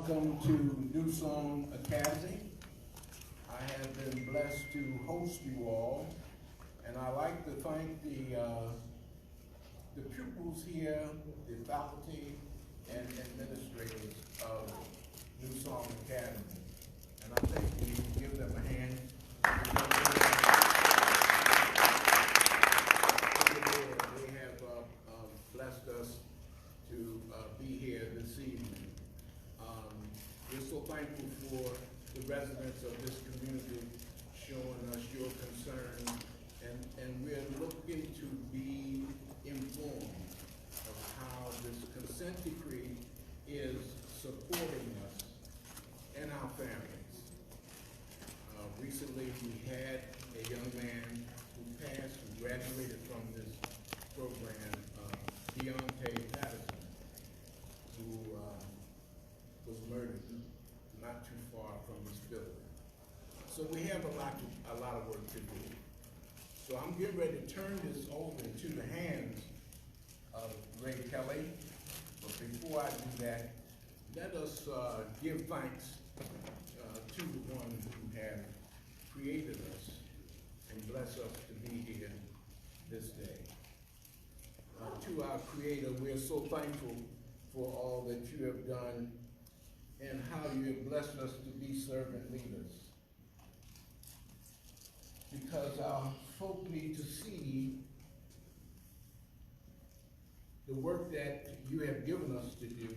welcome to New Song Academy. I have been blessed to host you all, and I'd like to thank the pupils here, the faculty, and administrators of New Song Academy. And I think we can give them a hand. They have blessed us to be here this evening. We're so thankful for the residents of this community showing us your concern, and we're looking to be informed of how this consent decree is supporting us and our families. Recently, we had a young man who passed, who graduated from this program, Deontay Patterson, who was murdered not too far from this building. So we have a lot of work to do. So I'm getting ready to turn this over into the hands of Ray Kelly. But before I do that, let us give thanks to the one who have created us and bless us to be here this day. To our Creator, we're so thankful for all that you have done and how you have blessed us to be servant leaders. Because our folk need to see the work that you have given us to do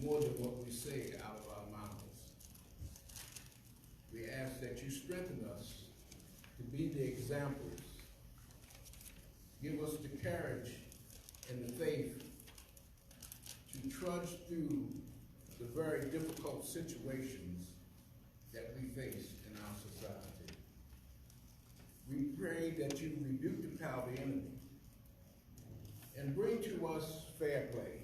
more than what we say out of our mouths. We ask that you strengthen us to be the examples. Give us the courage and the faith to trudge through the very difficult situations that we face in our society. We pray that you rebuke the power of the enemy and bring to us fair play.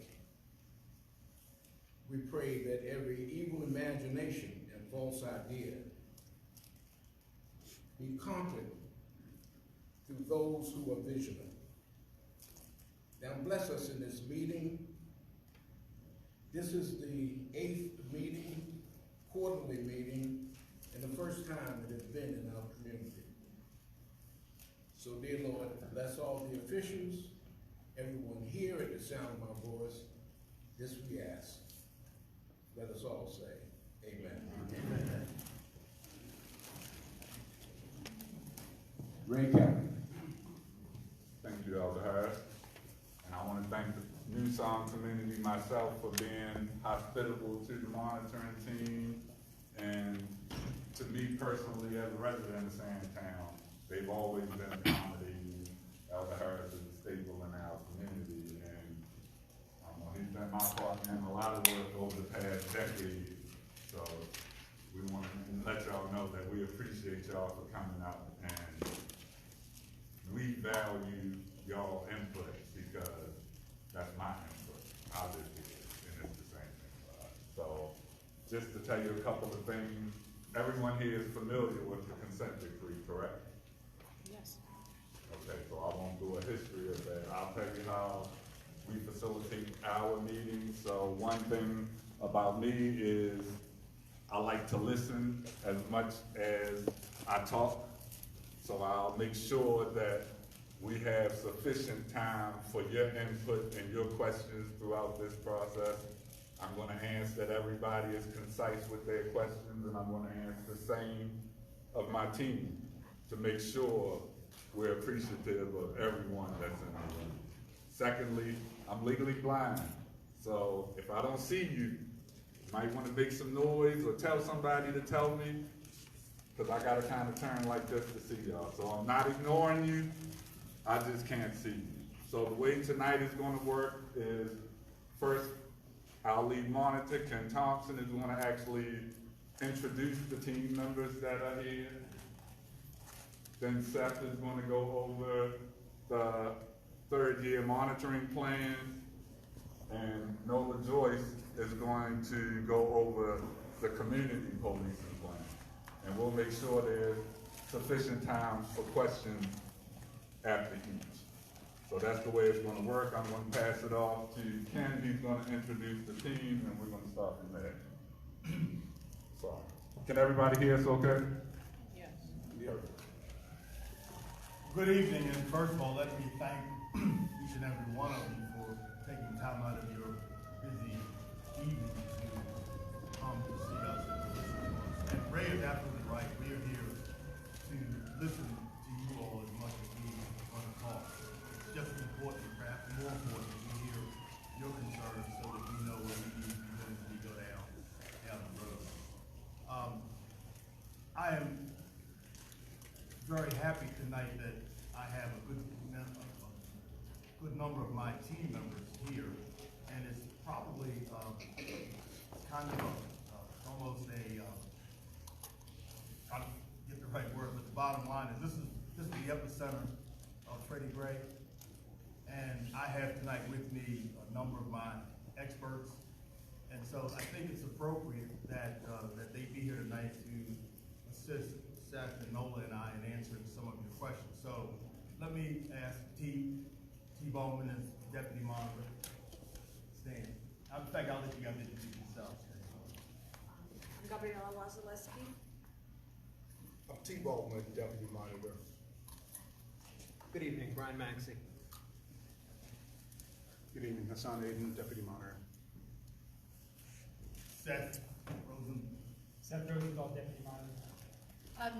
We pray that every evil imagination and false idea be conquered through those who are vigilant. Now bless us in this meeting. This is the 8th meeting, quarterly meeting, and the first time it has been in our community. So dear Lord, bless all the officials, everyone here at the sound of my voice. This we ask. Let us all say, amen. Amen. Ray Kelly. Thank you, Elder Harris. And I want to thank the New Song community, myself, for being hospitable to the monitoring team, and to me personally as a resident of Sandtown. They've always been accommodating. Elder Harris is a staple in our community, and he's been my partner in a lot of work over the past decade. So we want to let y'all know that we appreciate y'all for coming out, and we value y'all input because that's my input. I live here, and it's the same thing for us. So just to tell you a couple of things, everyone here is familiar with the consent decree, correct? Yes. Okay, so I won't do a history of that. I'll tell you how we facilitate our meetings. So one thing about me is I like to listen as much as I talk. So I'll make sure that we have sufficient time for your input and your questions throughout this process. I'm going to ask that everybody is concise with their questions, and I'm going to ask the same of my team to make sure we're appreciative of everyone that's in the room. Secondly, I'm legally blind, so if I don't see you, you might want to make some noise or tell somebody to tell me, because I got to kind of turn like this to see y'all. So I'm not ignoring you, I just can't see you. So the way tonight is going to work is, first, our lead monitor, Ken Thompson, is going to actually introduce the team members that are here. Then Seth is going to go over the third-year monitoring plan, and Nola Joyce is going to go over the community policing plan. And we'll make sure there's sufficient time for questions after each. So that's the way it's going to work. I'm going to pass it off to Ken. He's going to introduce the team, and we're going to start from there. Can everybody hear us okay? Yes. Good evening, and first of all, let me thank each and every one of you for taking time out of your busy evening to come to see us and to listen to us. And Ray is absolutely right. We are here to listen to you all as much as we want to talk. It's just as important, perhaps more important, that we hear your concerns so that we know where we need to be doing as we go down the road. I am very happy tonight that I have a good number of my team members here, and it's probably kind of almost trying to get the right word, but the bottom line is this is the epicenter of Freddie Gray, and I have tonight with me a number of my experts, and so I think it's appropriate that that they be here tonight to assist Seth and Nola and I in answering some of your questions. So let me ask T. Bowman as Deputy Monitor. Stand. In fact, I'll let you guys introduce yourselves. I'm Gabriela Wazaleski. I'm T. Baldwin, Deputy Monitor. Good evening, Brian Maxey. Good evening, Hassan Aiden, Deputy Monitor. Seth Rosen. Seth Rosenthal, Deputy Monitor.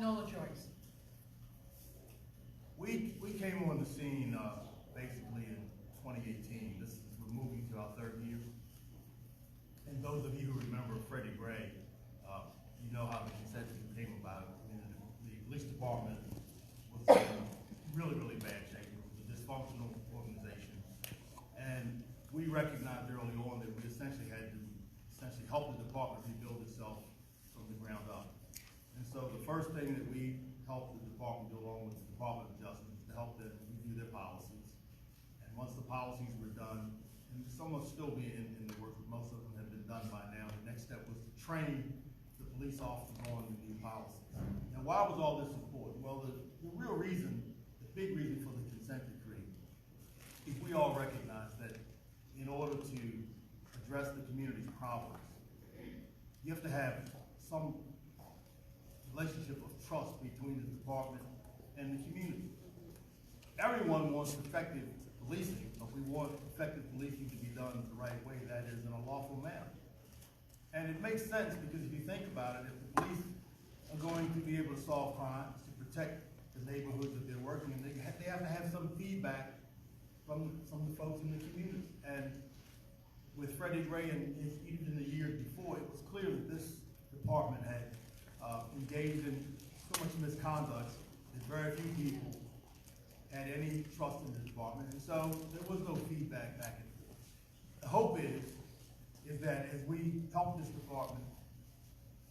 Nola Joyce. We came on the scene basically in 2018. We're moving to our third year. And those of you who remember Freddie Gray, you know how the consent decree came about. I mean, the police department was in really, really bad shape. It was a dysfunctional organization. And we recognized early on that we essentially had to help the department rebuild itself from the ground up. And so the first thing that we helped the department do, along with the Department of Justice, to help them review their policies. And once the policies were done, and some will still be in the works, but most of them have been done by now, the next step was to train the police officers on the new policies. Now, why was all this important? Well, the real reason, the big reason for the consent decree, is we all recognize that in order to address the community's problems, you have to have some relationship of trust between the department and the community. Everyone wants effective policing, but we want effective policing to be done the right way, that is, in a lawful manner. And it makes sense because if you think about it, if the police are going to be able to solve crimes, to protect the neighborhoods that they're working in, they have to have some feedback from the folks in the community. And with Freddie Gray and even in the years before, it was clear that this department had engaged in so much misconduct that very few people had any trust in the department, and so there was no feedback back and forth. The hope is that as we help this department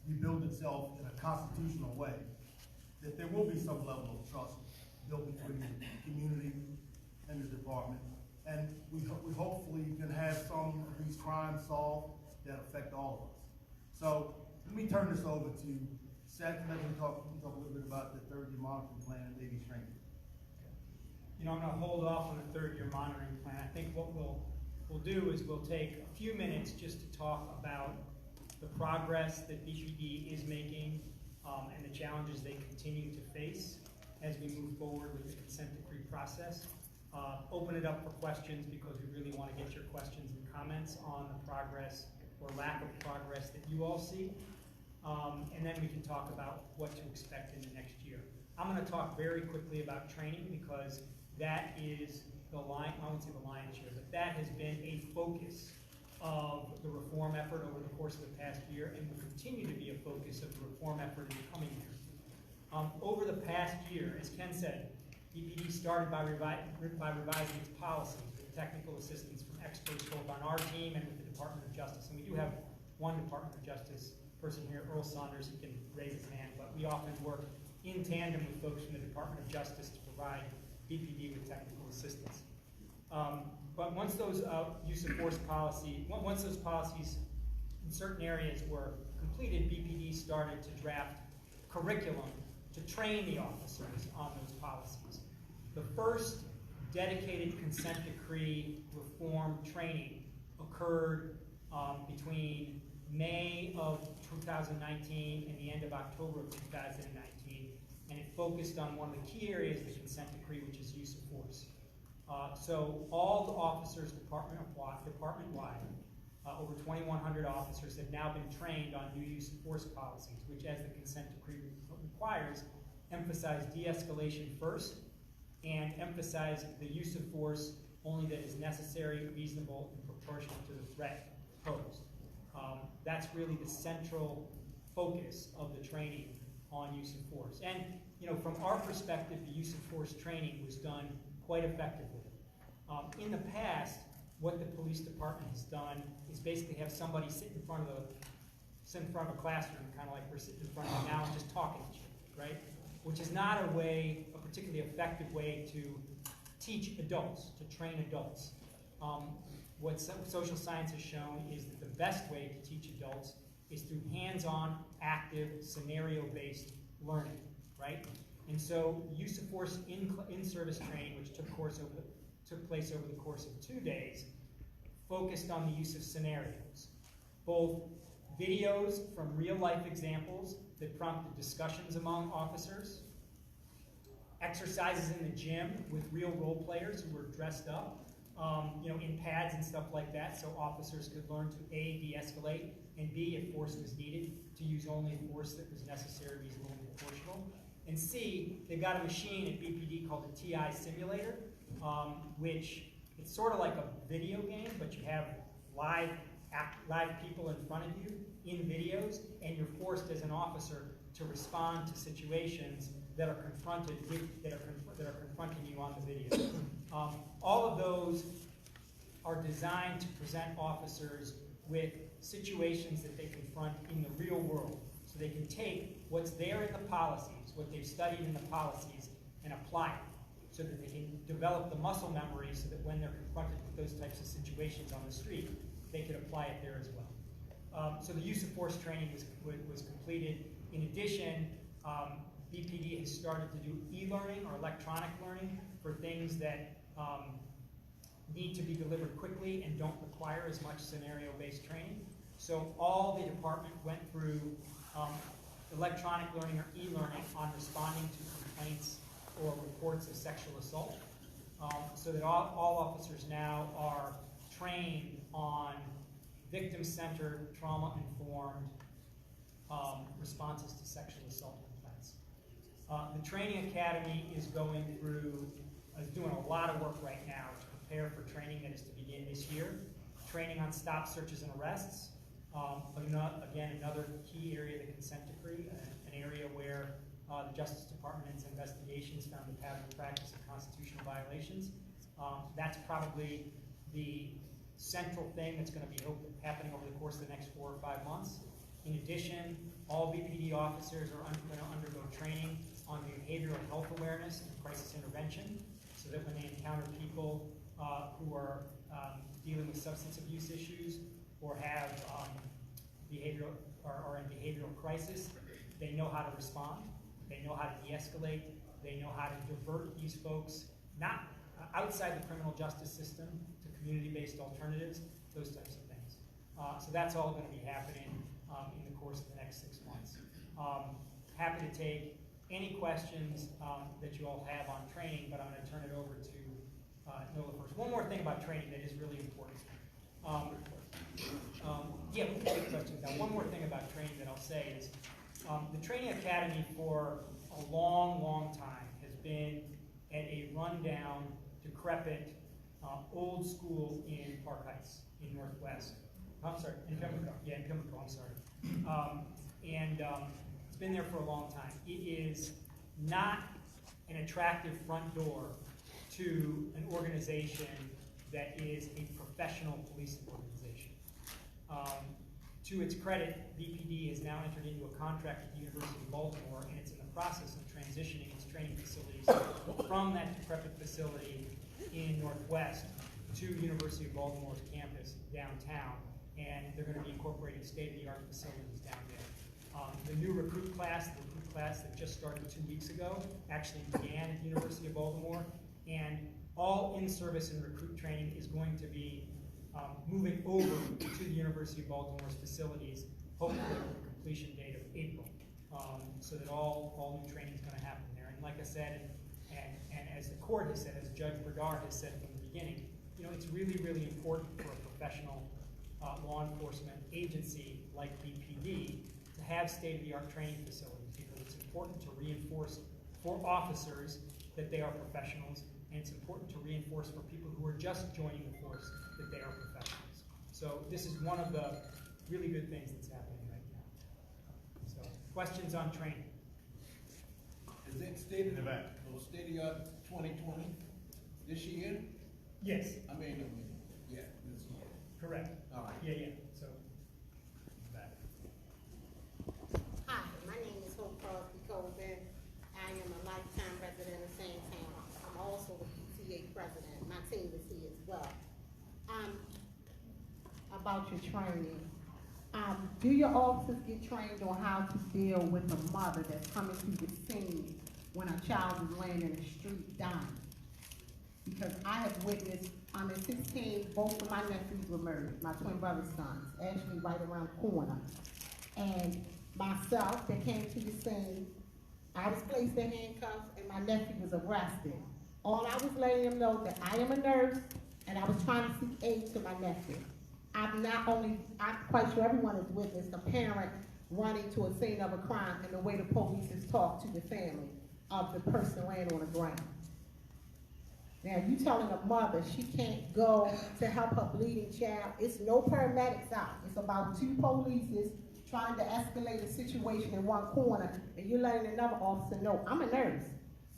rebuild itself in a constitutional way, that there will be some level of trust built between the community and the department, and we hopefully can have some of these crimes solved that affect all of us. So let me turn this over to Seth, and let him talk a little bit about the third-year monitoring plan and maybe strengthen. You know, I'm gonna hold off on the third-year monitoring plan. I think what we'll do is we'll take a few minutes just to talk about the progress that BPD is making and the challenges they continue to face as we move forward with the consent decree process. Open it up for questions because we really want to get your questions and comments on the progress or lack of progress that you all see. And then we can talk about what to expect in the next year. I'm going to talk very quickly about training because that is I won't say the lion's share, but that has been a focus of the reform effort over the course of the past year and will continue to be a focus of the reform effort in the coming years. Over the past year, as Ken said, BPD started by revising its policies with technical assistance from experts both on our team and with the Department of Justice. And we do have one Department of Justice person here, Earl Saunders, he can raise his hand, but we often work in tandem with folks from the Department of Justice to provide BPD with technical assistance. But once those use of force once those policies in certain areas were completed, BPD started to draft curriculum to train the officers on those policies. The first dedicated consent decree reform training occurred between May beginning of 2019 and the end of October of 2019, and it focused on one of the key areas of the consent decree, which is use of force. So all the officers department-wide, over 2,100 officers have now been trained on new use of force policies, which, as the consent decree requires, emphasize de-escalation first and emphasize the use of force only that is necessary, reasonable, and proportionate to the threat posed. That's really the central focus of the training on use of force. And from our perspective, the use of force training was done quite effectively. In the past, what the police department has done is basically have somebody sit in front of a classroom, kind of like we're sitting in front of now, and just talking to you, right? Which is not a particularly effective way to teach adults, to train adults. What social science has shown is that the best way to teach adults is through hands-on, active, scenario-based learning, right? And so use of force in-service training, which took place over the course of 2 days, focused on the use of scenarios. Both videos from real-life examples that prompted discussions among officers, exercises in the gym with real role players who were dressed up, in pads and stuff like that, so officers could learn to A, de-escalate, and B, if force was needed, to use only force that was necessary, reasonable, and proportional. And C, they've got a machine at BPD called the TI Simulator, which it's sort of like a video game, but you have live people in front of you in videos, and you're forced as an officer to respond to situations that are confronting you on the video. All of those are designed to present officers with situations that they confront in the real world. So they can take what's there in the policies, what they've studied in the policies, and apply it, so that they can develop the muscle memory so that when they're confronted with those types of situations on the street, they can apply it there as well. So the use of force training was completed. In addition, BPD has started to do e-learning or electronic learning for things that need to be delivered quickly and don't require as much scenario-based training. So all the department went through electronic learning or e-learning on responding to complaints or reports of sexual assault, so that all officers now are trained on victim-centered, trauma-informed responses to sexual assault complaints. The Training Academy is doing a lot of work right now to prepare for training that is to begin this year. Training on stop, searches, and arrests. Again, another key area of the consent decree, an area where the Justice Department's investigations found the pattern of practice of constitutional violations. That's probably the central thing that's going to be happening over the course of the next 4 or 5 months. In addition, all BPD officers are going to undergo training on behavioral health awareness and crisis intervention, so that when they encounter people who are dealing with substance abuse issues or have are in behavioral crisis, they know how to respond, they know how to de-escalate, they know how to divert these folks, not outside the criminal justice system, to community-based alternatives, those types of things. So that's all going to be happening in the course of the next 6 months. Happy to take any questions that you all have on training, but I'm going to turn it over to Nola first. One more thing about training that is really important. Yeah, we can take questions now. One more thing about training that I'll say is the Training Academy for a long, long time has been at a rundown, decrepit, old school in Park Heights in Northwest. I'm sorry, in Pimlico. Yeah, in Pimlico, I'm sorry. It's been there for a long time. It is not an attractive front door to an organization that is a professional policing organization. To its credit, BPD has now entered into a contract with the University of Baltimore, and it's in the process of transitioning its training facilities from that decrepit facility in Northwest to University of Baltimore's campus downtown, and they're going to be incorporating state-of-the-art facilities down there. The new recruit class that just started 2 weeks ago, actually began at the University of Baltimore, and all in-service and recruit training is going to be moving over to the University of Baltimore's facilities hopefully with a completion date of April, so that all new training is going to happen there. And like I said, and as the court has said, as Judge Berdar has said from the beginning, it's really, really important for a professional law enforcement agency like BPD to have state-of-the-art training facilities, because it's important to reinforce for officers that they are professionals, and it's important to reinforce for people who are just joining the force that they are professionals. So this is one of the really good things that's happening right now. So, questions on training? Is it stated, In the back. state of the art 2020 this year? Yes, I mean, yeah, this year. correct. All right. Yeah, so. Back. Hi, my name is Hope Crosby Colvin. I am a lifetime resident of Sandtown. I'm also the PTA president. My team is here as well. About your training. Do your officers get trained on how to deal with a mother that's coming through the scene when a child is laying in the street dying? Because I have witnessed, I'm at 16, both of my nephews were murdered, my twin brother's sons, actually right around the corner. And myself, that came to the scene, I was placed in handcuffs and my nephew was arrested. All I was letting them know that I am a nurse and I was trying to seek aid to my nephew. I'm quite sure everyone has witnessed a parent running to a scene of a crime and the way the police has talked to the family of the person laying on the ground. Now, you telling a mother she can't go to help her bleeding child. It's no paramedics out. It's about two polices trying to escalate a situation in one corner, and you're letting another officer know, I'm a nurse.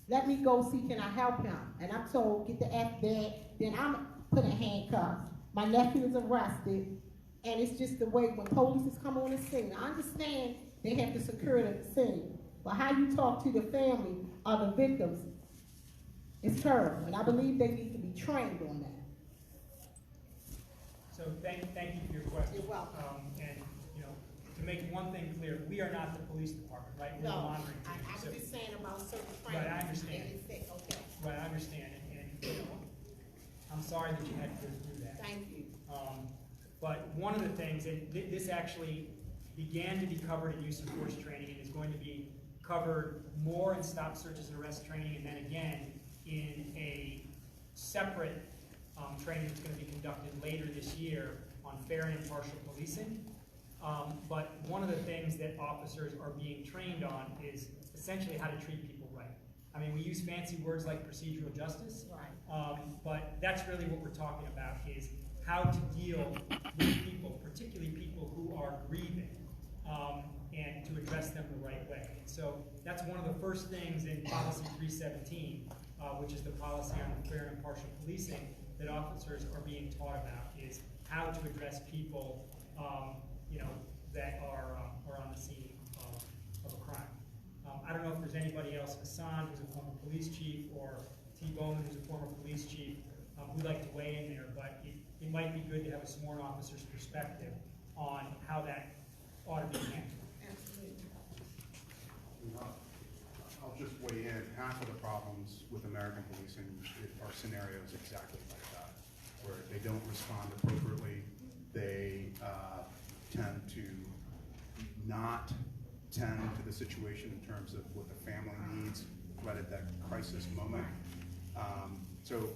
Let me go see, can I help him? And I'm told, get the F bag, then I'm put in handcuffs. My nephew is arrested, and it's just the way when police come on the scene. I understand they have the security at the scene, but how you talk to the family of the victims is terrible, and I believe they need to be trained on that. So thank you for your question. You're welcome. And, to make one thing clear, we are not the police department, right? We're the No, monitoring I team. was So- just saying about certain Right, training. I understand. And it's like, okay, Right, I understand, and I'm sorry that you had to go through that. thank you. But one of the things, and this actually began to be covered in use of force training and is going to be covered more in stop searches and arrest training, and then again in a separate training that's going to be conducted later this year on fair and impartial policing. But one of the things that officers are being trained on is essentially how to treat people right. I mean, we use fancy words like procedural justice, Right. but that's really what we're talking about, is how to deal with people, particularly people who are grieving, and to address them the right way. And so that's one of the first things in Policy 317, which is the policy on fair and impartial policing, that officers are being taught about, is how to address people that are on the scene of a crime. I don't know if there's anybody else, Hassan, who's a former police chief, or T. Bowman, who's a former police chief, who'd like to weigh in there, but it might be good to have a sworn officer's perspective on how that ought to be handled. Absolutely. I'll just weigh in. Half of the problems with American policing are scenarios exactly like that, where they don't respond appropriately. They tend to not tend to the situation in terms of what the family needs right at that crisis moment. So,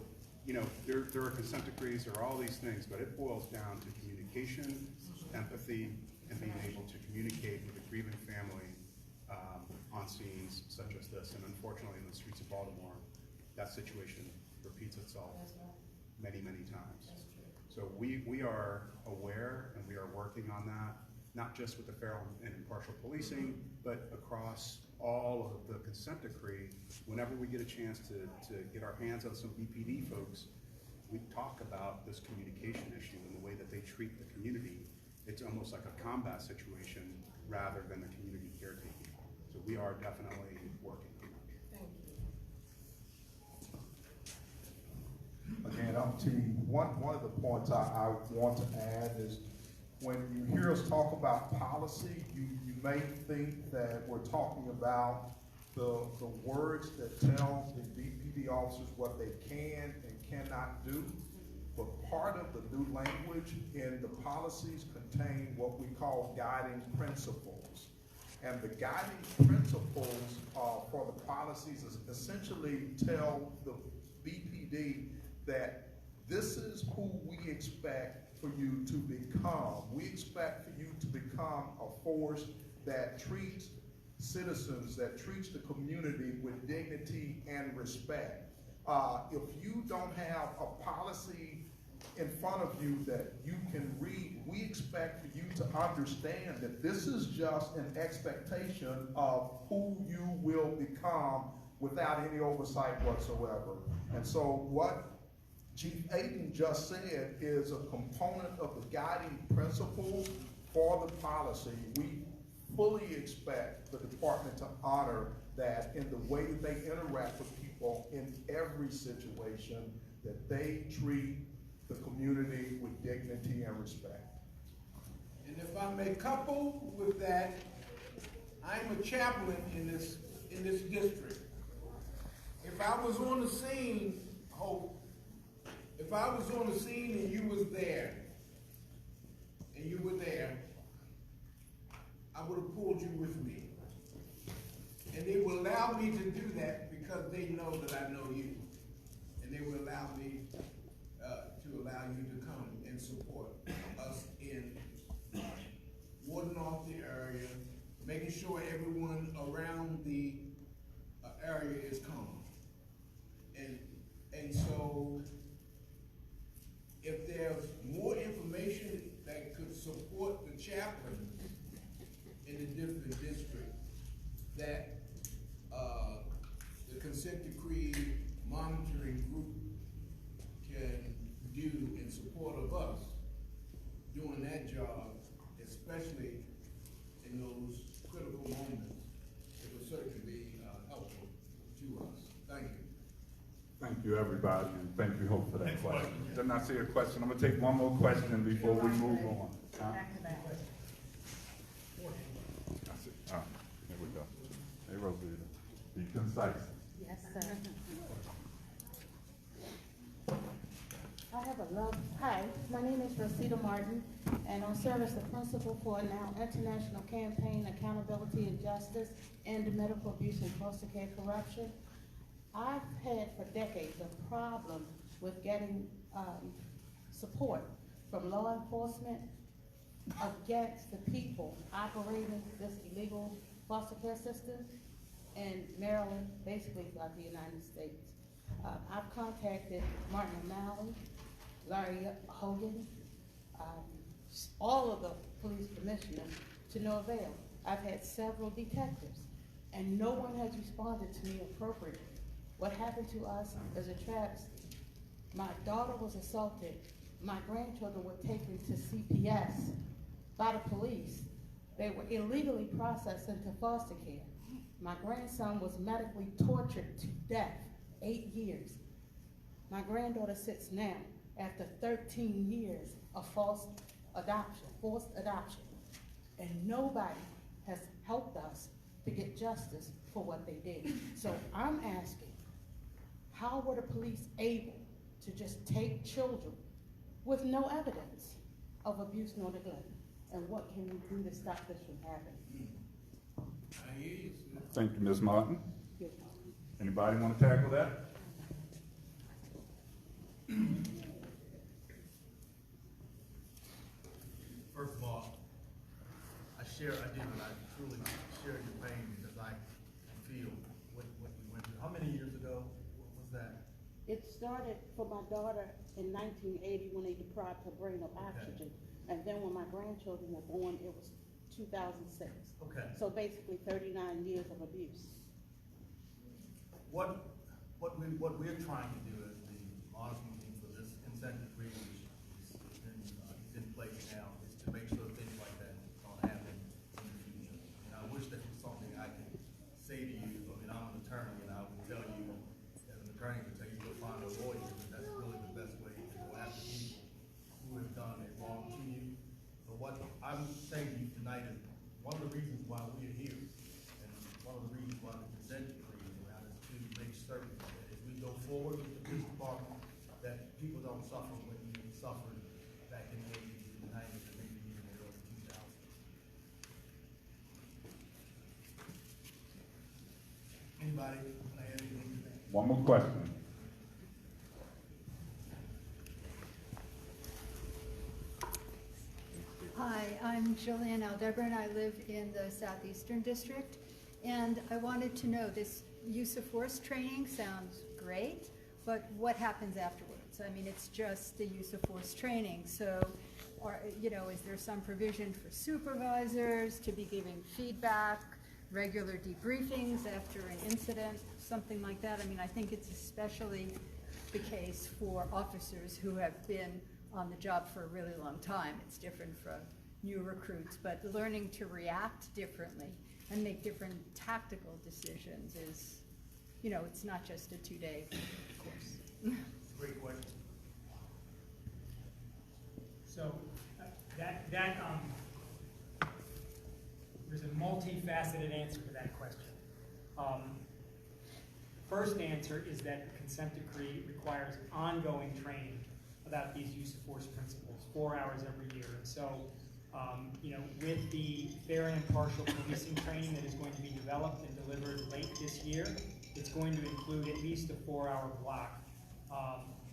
there are consent decrees, there are all these things, but it boils down to communication, empathy, and being able to communicate with a grieving family on scenes such as this. And unfortunately, in the streets of Baltimore, that situation repeats itself many, many times. So we are aware and we are working on that, not just with the fair and impartial policing, but across all of the consent decree. Whenever we get a chance to get our hands on some BPD folks, we talk about this communication issue and the way that they treat the community. It's almost like a combat situation rather than a community caretaking. So we are definitely working on that. Thank you. Again, I'm T. One of the points I want to add is when you hear us talk about policy, you may think that we're talking about the words that tell the BPD officers what they can and cannot do. but part of the new language in the policies contain what we call guiding principles. And the guiding principles for the policies is essentially tell the BPD that this is who we expect for you to become. We expect for you to become a force that treats citizens, that treats the community with dignity and respect. If you don't have a policy in front of you that you can read, we expect for you to understand that this is just an expectation of who you will become without any oversight whatsoever. And so what Chief Ayton just said is a component of the guiding principles for the policy. We fully expect the department to honor that in the way that they interact with people in every situation, that they treat the community with dignity and respect. And if I may couple with that, I'm a chaplain in this district. If I was on the scene, Hope, if I was on the scene and you were there, I would have pulled you with me. And they will allow me to do that because they know that I know you. And they will allow me to allow you to come and support us in warding off the area, making sure everyone around the area is calm. And so, if there's more information that could support the chaplain in the different districts, that the consent decree monitoring group can do in support of us doing that job, especially in those critical moments, it would certainly be helpful to us. Thank you. Thank you, everybody, and thank you, Hope, for that Next question. question. Didn't I see a question? I'm gonna take one more question before we move on. Huh? That's it. Here we go. Hey, Rosita, be concise. Yes, sir. Hi, my name is Rosita Martin, and I serve as the principal for now International Campaign Accountability and Justice and the Medical Abuse and Foster Care Corruption. I've had for decades a problem with getting support from law enforcement against the people operating this illegal foster care system in Maryland, basically throughout the United States. I've contacted Martin O'Malley, Larry Hogan, all of the police commissioners to no avail. I've had several detectives, and no one has responded to me appropriately. What happened to us is a travesty. My daughter was assaulted. My grandchildren were taken to CPS by the police. They were illegally processed into foster care. My grandson was medically tortured to death, 8 years. My granddaughter sits now after 13 years of forced adoption. And nobody has helped us to get justice for what they did. So I'm asking, how were the police able to just take children with no evidence of abuse nor neglect? And what can we do to stop this from happening? I hear you, sir. Thank you, Ms. Martin. Yes. Anybody want to tackle that? First of all, I truly share your pain because I feel what we went through. How many years ago was that? It started for my daughter in 1980 when they deprived her brain of oxygen. And then when my grandchildren were born, it was 2006. Okay. So basically 39 years of abuse. What we're trying to do as the ombudsman for this consent decree, which is in place now, is to make sure things like that don't happen in the future. And I wish that was something I could say to you. I mean, I'm an attorney, and I would tell you, as an attorney, would tell you to find a lawyer, and that's really the best way to go after people who have done a wrong to you. But what I'm saying to you tonight is one of the reasons why we're here, and one of the reasons why the consent decree is around, is to make certain that as we go forward with the police department, that people don't suffer what you anybody, can I add anything to that? One more question. Hi, I'm Jillian Aldebaran. I live in the Southeastern District, and I wanted to know, this use of force training sounds great, but what happens afterwards? I mean, it's just the use of force training, so, is there some provision for supervisors to be giving feedback, regular debriefings after an incident, something like that? I mean, I think it's especially the case for officers who have been on the job for a really long time. It's different from new recruits, but learning to react differently and make different tactical decisions is, it's not just a 2-day course. Great question. So there's a multifaceted answer to that question. First answer is that the consent decree requires ongoing training about these use of force principles, 4 hours every year. And so, with the fair and impartial policing training that is going to be developed and delivered late this year, it's going to include at least a 4-hour block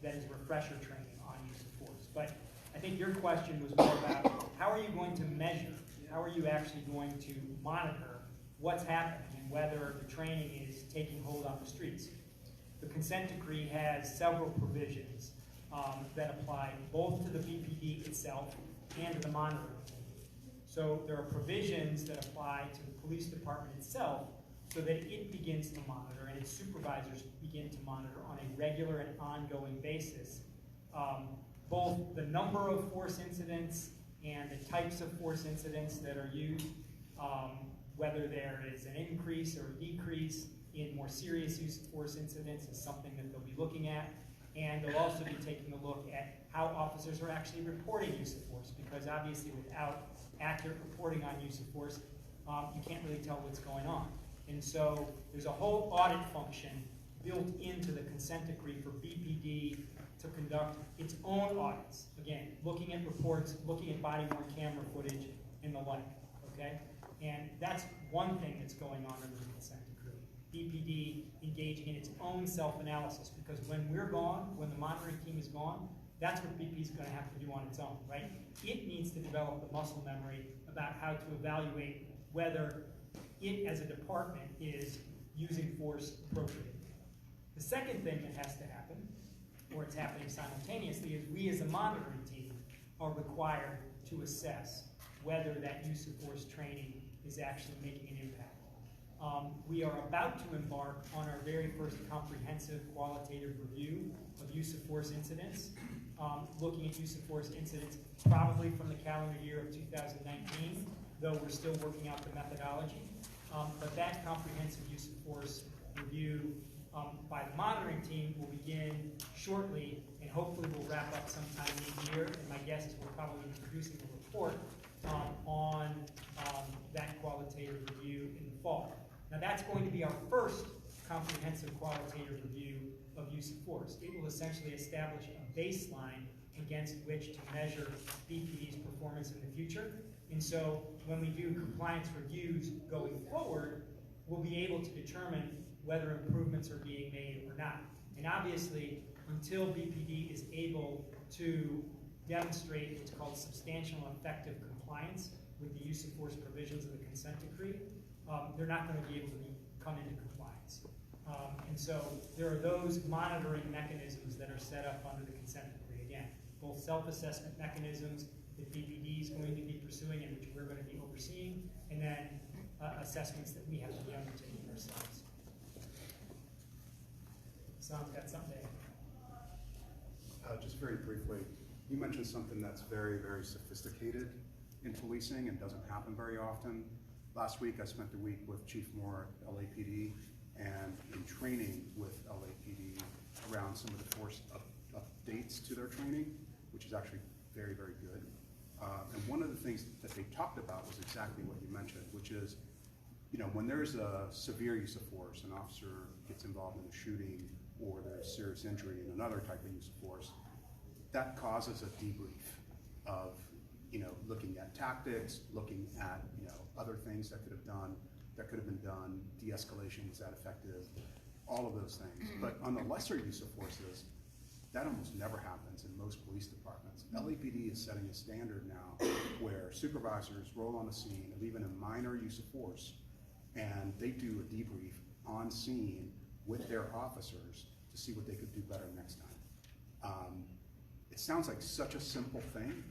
that is refresher training on use of force. But I think your question was more about how are you going to measure, how are you actually going to monitor what's happening and whether the training is taking hold on the streets. The consent decree has several provisions that apply both to the BPD itself and to the monitoring team. So there are provisions that apply to the police department itself so that it begins to monitor and its supervisors begin to monitor on a regular and ongoing basis both the number of force incidents and the types of force incidents that are used, whether there is an increase or a decrease in more serious use of force incidents is something that they'll be looking at. And they'll also be taking a look at how officers are actually reporting use of force, because obviously without accurate reporting on use of force, you can't really tell what's going on. And so there's a whole audit function built into the consent decree for BPD to conduct its own audits. Again, looking at reports, looking at body-worn camera footage, and the like, okay? And that's one thing that's going on under the consent decree. BPD engaging in its own self-analysis, because when we're gone, when the monitoring team is gone, that's what BP is going to have to do on its own, right? It needs to develop the muscle memory about how to evaluate whether it as a department is using force appropriately. The second thing that has to happen, or it's happening simultaneously, is we as a monitoring team are required to assess whether that use of force training is actually making an impact. We are about to embark on our very first comprehensive qualitative review of use of force incidents, looking at use of force incidents probably from the calendar year of 2019, though we're still working out the methodology. But that comprehensive use of force review by the monitoring team will begin shortly, and hopefully we'll wrap up sometime mid-year. And my guess is we'll probably be producing a report on that qualitative review in the fall. Now that's going to be our first comprehensive qualitative review of use of force. It will essentially establish a baseline against which to measure BPD's performance in the future. And so when we do compliance reviews going forward, we'll be able to determine whether improvements are being made or not. And obviously, until BPD is able to demonstrate what's called substantial and effective compliance with the use of force provisions of the consent decree, they're not going to be able to come into compliance. And so there are those monitoring mechanisms that are set up under the consent decree. Again, both self-assessment mechanisms that BPD is going to be pursuing and which we're going to be overseeing, and then assessments that we have to be undertaking ourselves. Sam's got something to add. Just very briefly, you mentioned something that's very, very sophisticated in policing and doesn't happen very often. Last week, I spent the week with Chief Moore at LAPD and in training with LAPD around some of the force updates to their training, which is actually very, very good. And one of the things that they talked about was exactly what you mentioned, which is, when there's a severe use of force, an officer gets involved in a shooting or there's serious injury in another type of use of force, that causes a debrief of, looking at tactics, looking at, other things that could have done. that could have been done, de-escalation, was that effective, all of those things. But on the lesser use of forces, that almost never happens in most police departments. LAPD is setting a standard now where supervisors roll on the scene of even a minor use of force, and they do a debrief on scene with their officers to see what they could do better next time. It sounds like such a simple thing,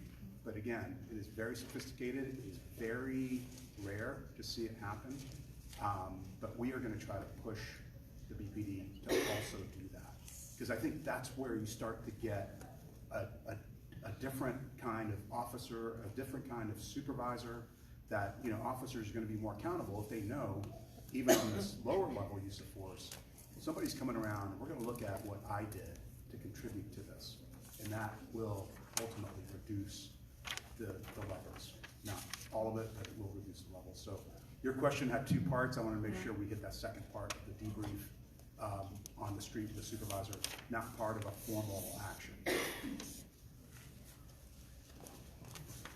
but again, it is very sophisticated. It is very rare to see it happen. But we are going to try to push the BPD to also do that, because I think that's where you start to get a different kind of officer, a different kind of supervisor, that, you know, officers are going to be more accountable if they know, even on this lower level use of force, somebody's coming around and we're going to look at what I did to contribute to this, and that will ultimately reduce the levels. Not all of it, but it will reduce the levels. So your question had two parts. I want to make sure we get that second part of the debrief on the street with the supervisor, not part of a formal action.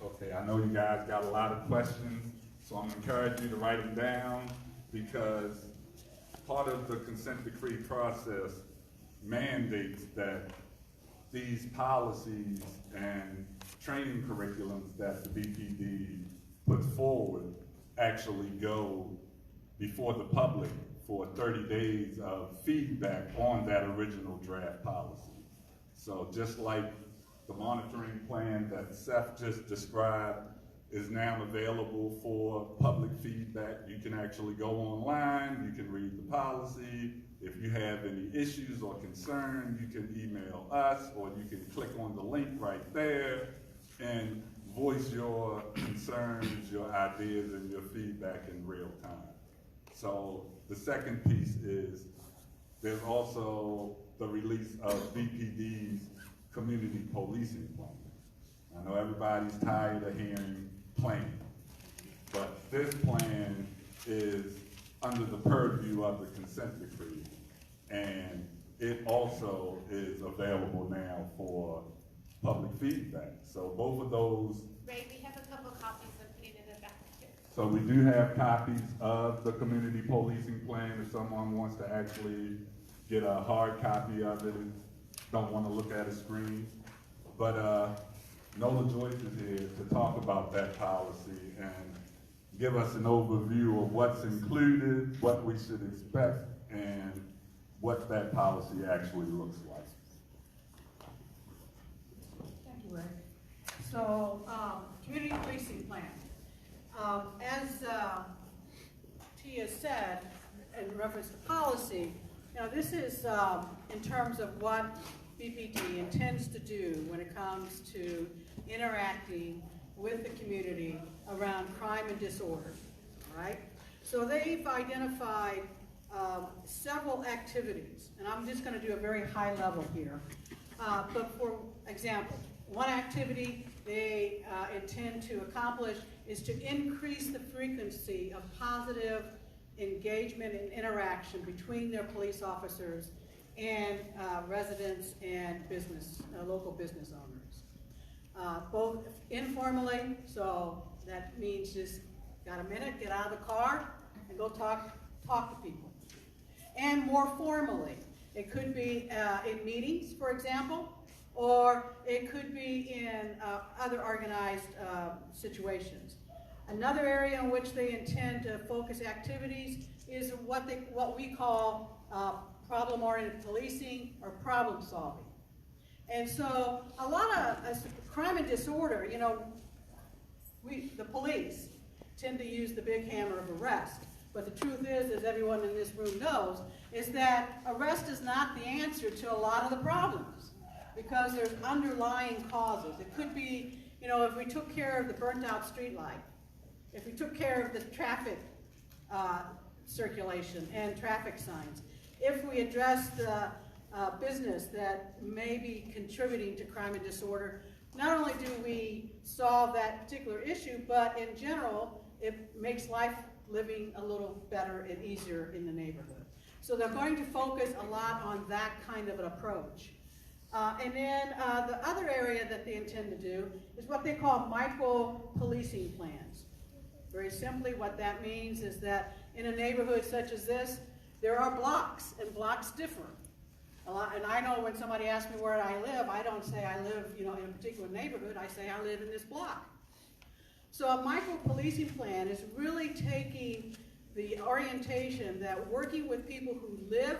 Okay, I know you guys got a lot of questions, so I'm gonna encourage you to write them down, because part of the consent decree process mandates that these policies and training curriculums that the BPD puts forward actually go before the public for 30 days of feedback on that original draft policy. So just like the monitoring plan that Seth just described is now available for public feedback. You can actually go online, you can read the policy. If you have any issues or concerns, you can email us, or you can click on the link right there and voice your concerns, your ideas, and your feedback in real time. So the second piece is there's also the release of BPD's community policing plan. I know everybody's tired of hearing plan, but this plan is under the purview of the consent decree, and it also is available now for public feedback. So both of those. Ray, we have a couple copies of it in the back here. So we do have copies of the community policing plan if someone wants to actually get a hard copy of it and don't want to look at a screen. But Nola Joyce is here to talk about that policy and give us an overview of what's included, what we should expect, and what that policy actually looks like. Thank you, Ray. So, community policing plan. As Tia said, in reference to policy, you know, this is in terms of what BPD intends to do when it comes to interacting with the community around crime and disorder, all right? So they've identified several activities, and I'm just going to do a very high level here. But for example, one activity they intend to accomplish is to increase the frequency of positive engagement and interaction between their police officers and residents and business, local business owners. Both informally, so that means just got a minute, get out of the car and go talk to people. And more formally, it could be in meetings, for example, or it could be in other organized situations. Another area in which they intend to focus activities is what we call problem-oriented policing or problem solving. And so a lot of crime and disorder, you know, the police tend to use the big hammer of arrest. But the truth is, as everyone in this room knows, is that arrest is not the answer to a lot of the problems, because there's underlying causes. It could be, you know, if we took care of the burnt out street light, if we took care of the traffic circulation and traffic signs, if we address the business that may be contributing to crime and disorder, not only do we solve that particular issue, but in general, it makes life living a little better and easier in the neighborhood. So they're going to focus a lot on that kind of an approach. And then the other area that they intend to do is what they call micro-policing plans. Very simply, what that means is that in a neighborhood such as this, there are blocks, and blocks differ. And I know when somebody asks me where I live, I don't say I live, in a particular neighborhood, I say I live in this block. So a micro-policing plan is really taking the orientation that working with people who live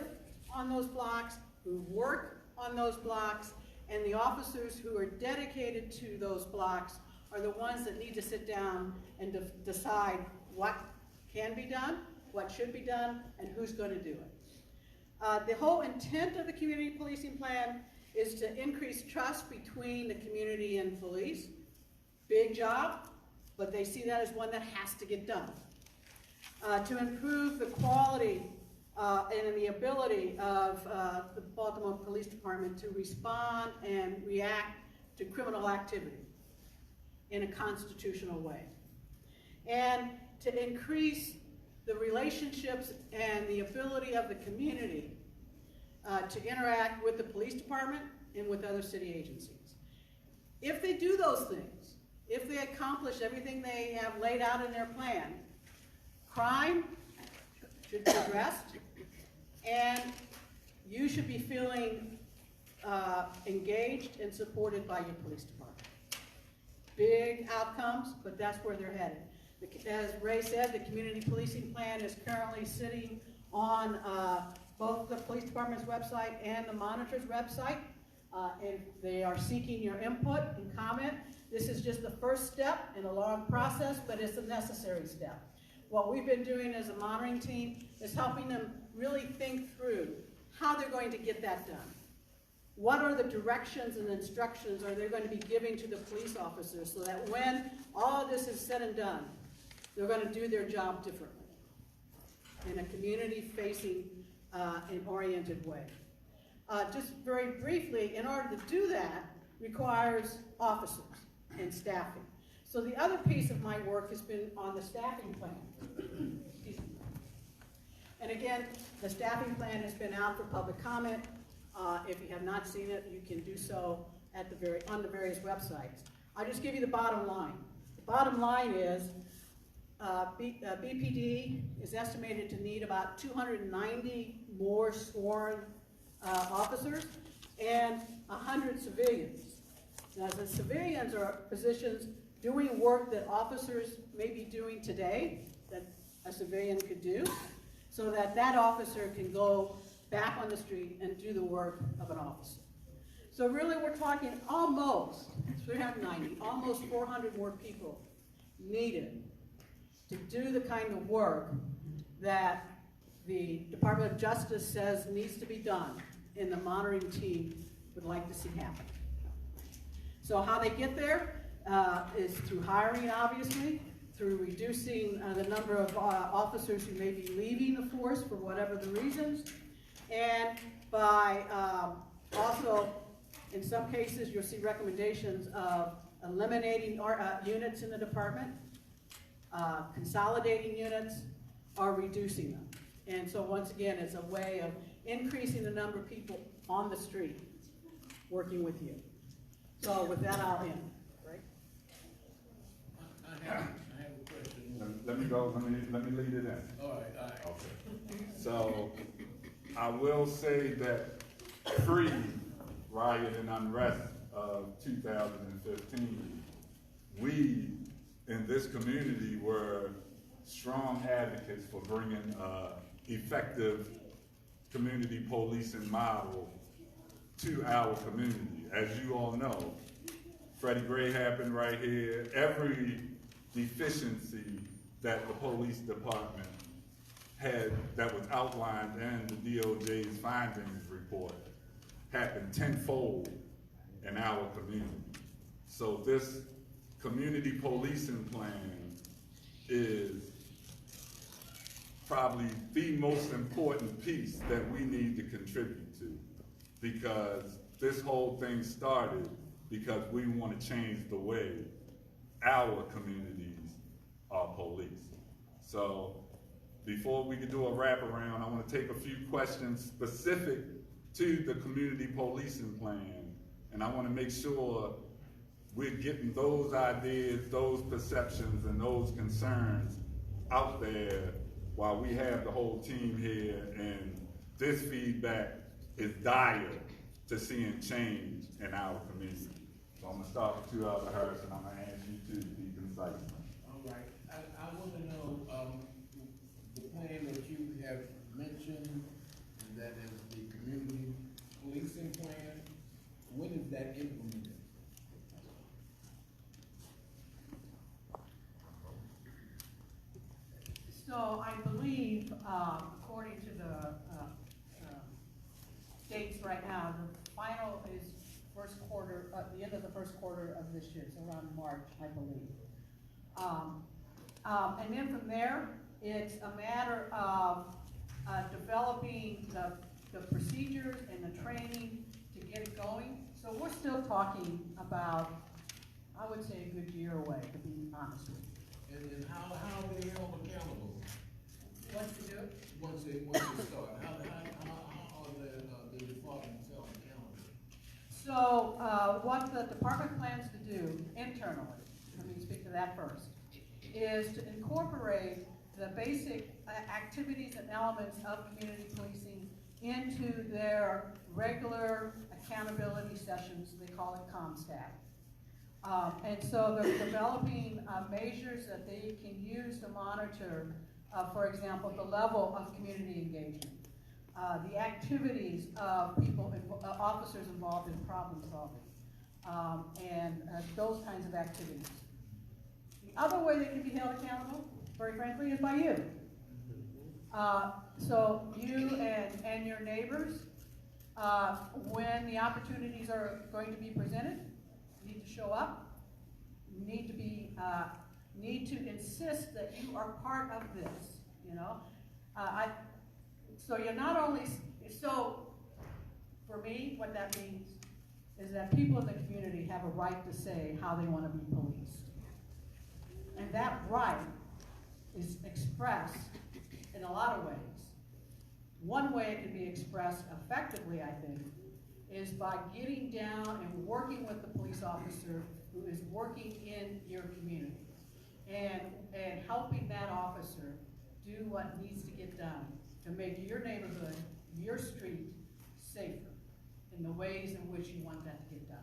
on those blocks, who work on those blocks, and the officers who are dedicated to those blocks are the ones that need to sit down and decide what can be done, what should be done, and who's going to do it. The whole intent of the community policing plan is to increase trust between the community and police. Big job, but they see that as one that has to get done. To improve the quality and the ability of the Baltimore Police Department to respond and react to criminal activity in a constitutional way. And to increase the relationships and the ability of the community to interact with the police department and with other city agencies. If they do those things, if they accomplish everything they have laid out in their plan, crime should be addressed, and you should be feeling engaged and supported by your police department. Big outcomes, but that's where they're headed. As Ray said, the community policing plan is currently sitting on both the police department's website and the monitor's website, and they are seeking your input and comment. This is just the first step in a long process, but it's a necessary step. What we've been doing as a monitoring team is helping them really think through how they're going to get that done. What are the directions and instructions are they going to be giving to the police officers so that when all of this is said and done, they're going to do their job differently in a community-facing and oriented way. Just very briefly, in order to do that requires officers and staffing. So the other piece of my work has been on the staffing plan. Excuse me. And again, the staffing plan has been out for public comment. If you have not seen it, you can do so at on the various websites. I'll just give you the bottom line. The bottom line is BPD is estimated to need about 290 more sworn officers and 100 civilians. Now, the civilians are positions doing work that officers may be doing today that a civilian could do, so that that officer can go back on the street and do the work of an officer. So really we're talking almost 390, almost 400 more people needed to do the kind of work that the Department of Justice says needs to be done and the monitoring team would like to see happen. So how they get there is through hiring, obviously, through reducing the number of officers who may be leaving the force for whatever the reasons, and by also, in some cases, you'll see recommendations of eliminating units in the department, consolidating units, or reducing them. And so once again, it's a way of increasing the number of people on the street working with you. So with that, I'll end. Right? I have a question. Let me go, let me lead it in. All right. Okay. So, I will say that pre-riot and unrest of 2015, we in this community were strong advocates for bringing effective community policing model to our community. As you all know, Freddie Gray happened right here. Every deficiency that the police department had that was outlined in the DOJ's findings report happened tenfold in our community. So this community policing plan is probably the most important piece that we need to contribute to, because this whole thing started because we want to change the way our communities are policed. So before we can do a wraparound, I want to take a few questions specific to the community policing plan, and I want to make sure we're getting those ideas, those perceptions, and those concerns out there while we have the whole team here, and this feedback is dire to seeing change in our community. So I'm gonna start with you, Alder Harris, and I'm gonna ask you to be concise. All right, I want to know, the plan that you have mentioned, that is the community policing plan, when is that implemented? So I believe, according to the dates right now, the final is first quarter, the end of the first quarter of this year, so around March, I believe. And then from there, it's a matter of developing the procedures and the training to get it going. So we're still talking about, I would say, a good year away, to be honest with you. And how are they held accountable? Once you do it? Once they start, how are the departments held accountable? So, what the department plans to do internally, let me speak to that first, is to incorporate the basic activities and elements of community policing into their regular accountability sessions. They call it ComStat. And so they're developing measures that they can use to monitor, for example, the level of community engagement, the activities of people, officers involved in problem solving, and those kinds of activities. The other way they can be held accountable, very frankly, is by you. So you and your neighbors, when the opportunities are going to be presented, need to show up, need to insist that you are part of this, you know. So you're not only, so for me, what that means is that people in the community have a right to say how they want to be policed. And that right is expressed in a lot of ways. One way it can be expressed effectively, I think, is by getting down and working with the police officer who is working in your community and helping that officer do what needs to get done to make your neighborhood, your street, safer in the ways in which you want that to get done.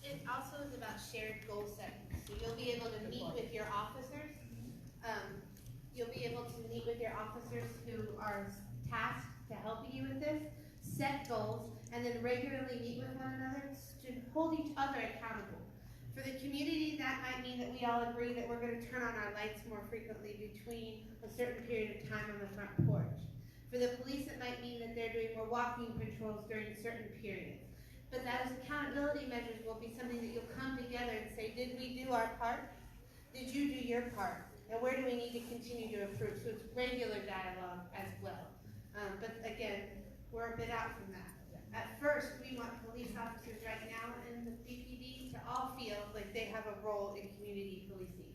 It also is about shared goal setting. So you'll be able to meet with your officers. You'll be able to meet with your officers who are tasked to helping you with this, set goals, and then regularly meet with one another to hold each other accountable. For the community, that might mean that we all agree that we're going to turn on our lights more frequently between a certain period of time on the front porch. For the police, it might mean that they're doing more walking patrols during certain periods. But those accountability measures will be something that you'll come together and say, did we do our part? Did you do your part? And where do we need to continue to improve? So it's regular dialogue as well. But again, we're a bit out from that. At first, we want police officers right now in the BPD to all feel like they have a role in community policing.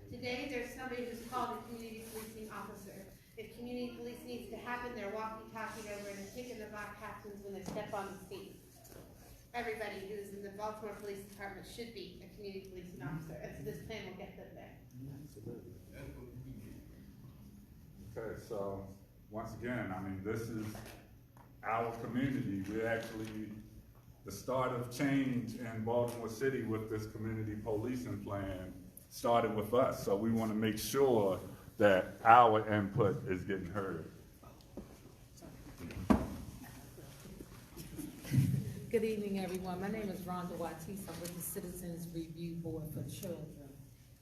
Today, there's somebody who's called a community policing officer. If community police needs to happen, they're walkie-talking over and a kick in the butt happens when they step on the scene. Everybody who's in the Baltimore Police Department should be a community policing officer, and so this plan will get them there. Okay, so once again, I mean, this is our community. We're actually the start of change in Baltimore City with this community policing plan started with us. So we want to make sure that our input is getting heard. Good evening, everyone. My name is Rhonda Watis. I'm with the Citizens Review Board for Children.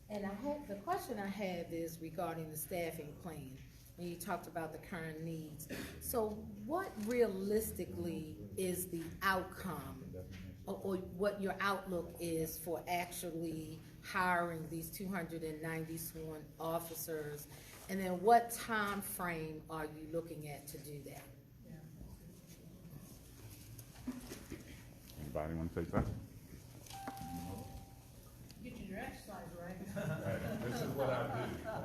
And the question I have is regarding the staffing plan. When you talked about the current needs. So what realistically is the outcome or what your outlook is for actually hiring these 290 sworn officers? And then what time frame are you looking at to do that? Anybody want to take that? Get you your exercise, right? Hey, this is what I do.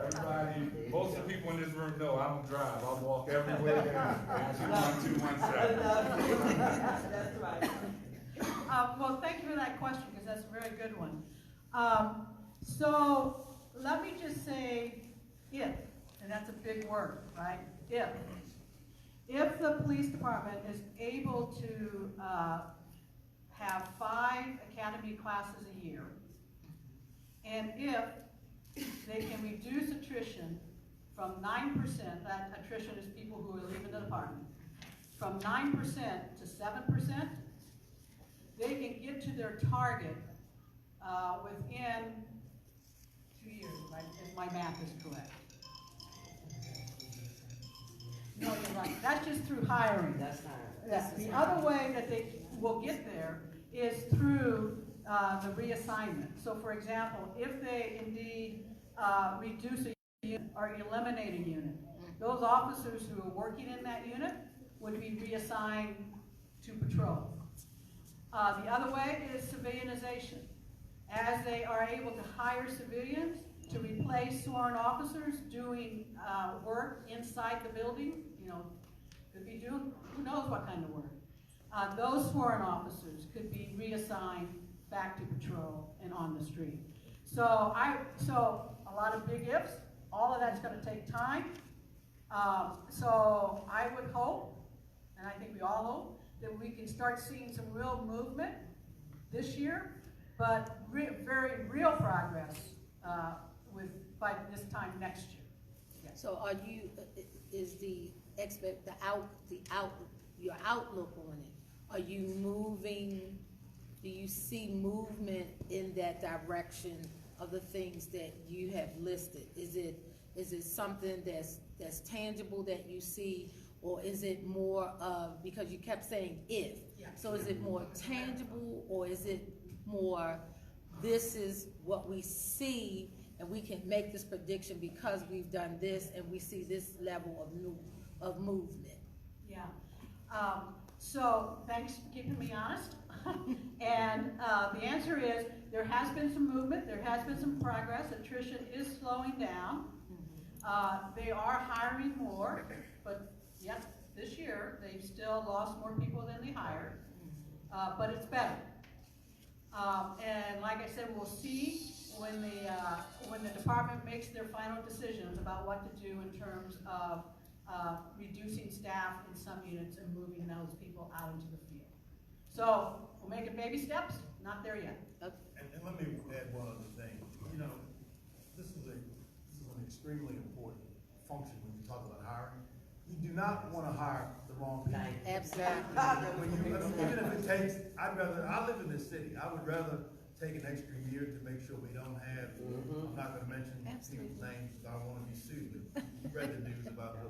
Everybody, most of the people in this room know I don't drive. I walk everywhere. 1217. That's right. Well, thank you for that question, because that's a very good one. So, let me just say if, and that's a big word, right? If the police department is able to have 5 academy classes a year, and if they can reduce attrition from 9%, that attrition is people who are leaving the department, from 9% to 7%, they can get to their target within 2 years, right, if my math is correct. No, you're right. That's just through hiring. That's not. Yeah. The other way that they will get there is through the reassignment. So, for example, if they indeed reduce a unit or eliminate a unit, those officers who are working in that unit would be reassigned to patrol. The other way is civilianization. As they are able to hire civilians to replace sworn officers doing work inside the building, you know, could be doing who knows what kind of work. Those sworn officers could be reassigned back to patrol and on the street. So a lot of big ifs. All of that's going to take time. So I would hope, and I think we all hope, that we can start seeing some real movement this year, but very real progress by this time next year. Yeah. So are you, is your outlook on it, are you moving, do you see movement in that direction of the things that you have listed? Is it something that's tangible that you see, or is it more of, because you kept saying if, Yeah. so is it more tangible, or is it more, this is what we see and we can make this prediction because we've done this and we see this level of movement? Yeah. So thanks for keeping me honest. And the answer is there has been some movement, there has been some progress. Attrition is slowing down. They are hiring more, but yep, this year they've still lost more people than they hired, but it's better. And like I said, we'll see when the department makes their final decisions about what to do in terms of reducing staff in some units and moving those people out into the field. So we're making baby steps, not there yet. And let me add one other thing. You know, this is an extremely important function when you talk about hiring. You do not want to hire the wrong people. Absolutely. Even if it takes, I live in this city. I would rather take an extra year to make sure we don't have, I'm not going to mention people's names because I don't want to be sued. But you read the news about,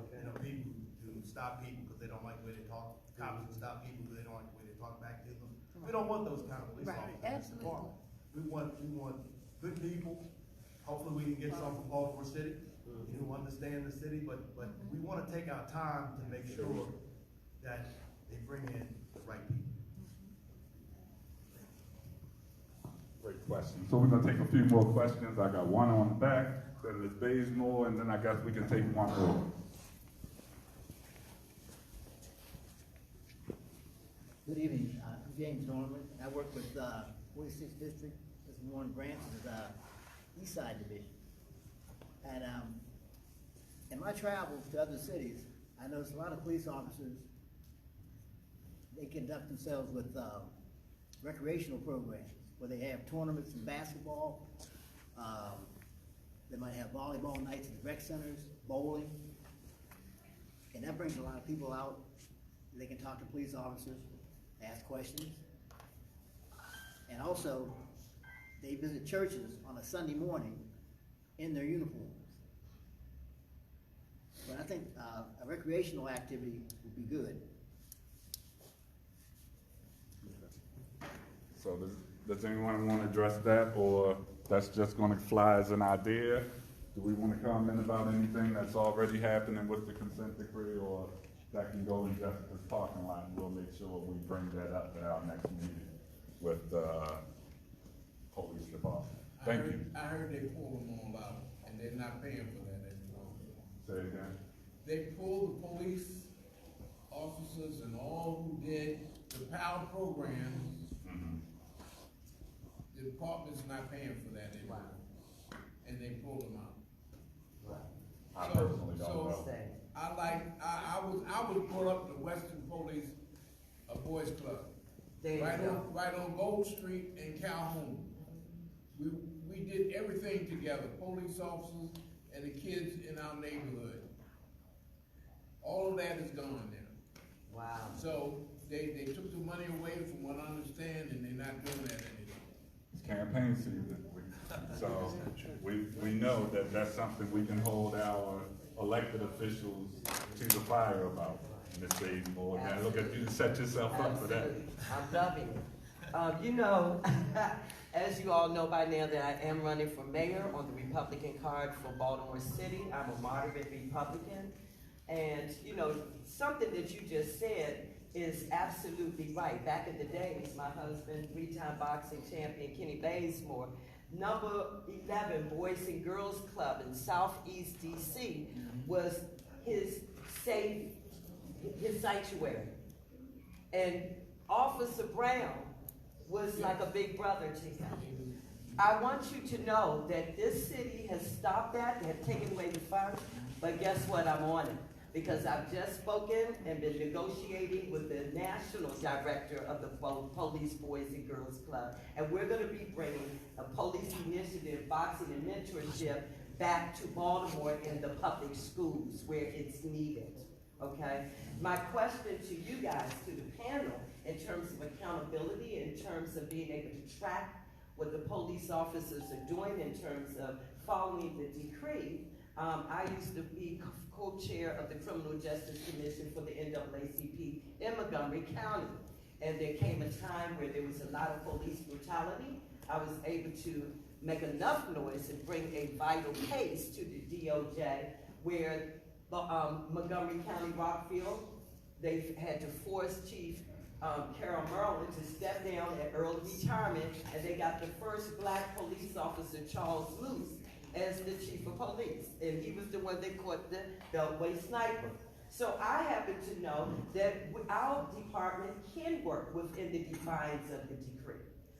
people who stop people because they don't like the way they talk, cops who stop people because they don't like the way they talk back to them. We don't want those kind of police officers in this department. We want good people. Hopefully we can get some from Baltimore City who understand the city, but we want to take our time to make sure that they bring in the right people. Great question. So we're gonna take a few more questions. I got one on the back, then Ms. Bazemore, and then I guess we can take one more. Good evening. I'm James Norman. I work with 46th District. This is Warren Branch, this is East Side Division. And in my travels to other cities, I noticed a lot of police officers, they conduct themselves with recreational programs where they have tournaments in basketball. They might have volleyball nights at rec centers, bowling. And that brings a lot of people out. They can talk to police officers, ask questions. And also, they visit churches on a Sunday morning in their uniforms. But I think a recreational activity would be good. So does anyone want to address that, or that's just going to fly as an idea? Do we want to comment about anything that's already happening with the consent decree, or that can go in Jessica's parking lot, and we'll make sure we bring that up at our next meeting with the police department? Thank you. I heard they pulled them all out, and they're not paying for that anymore. Say it again. They pulled the police officers and all who did the PAL programs department's not paying for that anymore. And they pulled them out. I personally don't know. I was brought up in the Western Police Boys Club. Right on Gold Street in Calhoun. We did everything together, police officers and the kids in our neighborhood. All of that is gone now. Wow. So they took the money away from what I understand, and they're not doing that anymore. It's campaign season, so we know that that's something we can hold our elected officials to the fire about. Ms. Badenmore, now look at you to set yourself up for that. Absolutely. I'm loving it. You know, as you all know by now that I am running for mayor on the Republican card for Baltimore City. I'm a moderate Republican. And, you know, something that you just said is absolutely right. Back in the days, my husband, 3-time boxing champion Kenny Bazemore, number 11 Boys and Girls Club in Southeast DC was his sanctuary. And Officer Brown was like a big brother to him. I want you to know that this city has stopped that, they have taken away the funds, but guess what, I'm on it. Because I've just spoken and been negotiating with the national director of the Police Boys and Girls Club. And we're gonna be bringing a police initiative, boxing and mentorship back to Baltimore in the public schools where it's needed, okay? My question to you guys, to the panel, in terms of accountability, in terms of being able to track what the police officers are doing in terms of following the decree. I used to be co-chair of the Criminal Justice Commission for the NAACP in Montgomery County. And there came a time where there was a lot of police brutality. I was able to make enough noise and bring a vital case to the DOJ where Montgomery County Rockfield, they had to force Chief Carol Merlin to step down at early retirement, and they got the first black police officer, Charles Luce, as the chief of police, and he was the one that caught the Beltway sniper. So I happen to know that our department can work within the confines of the decree,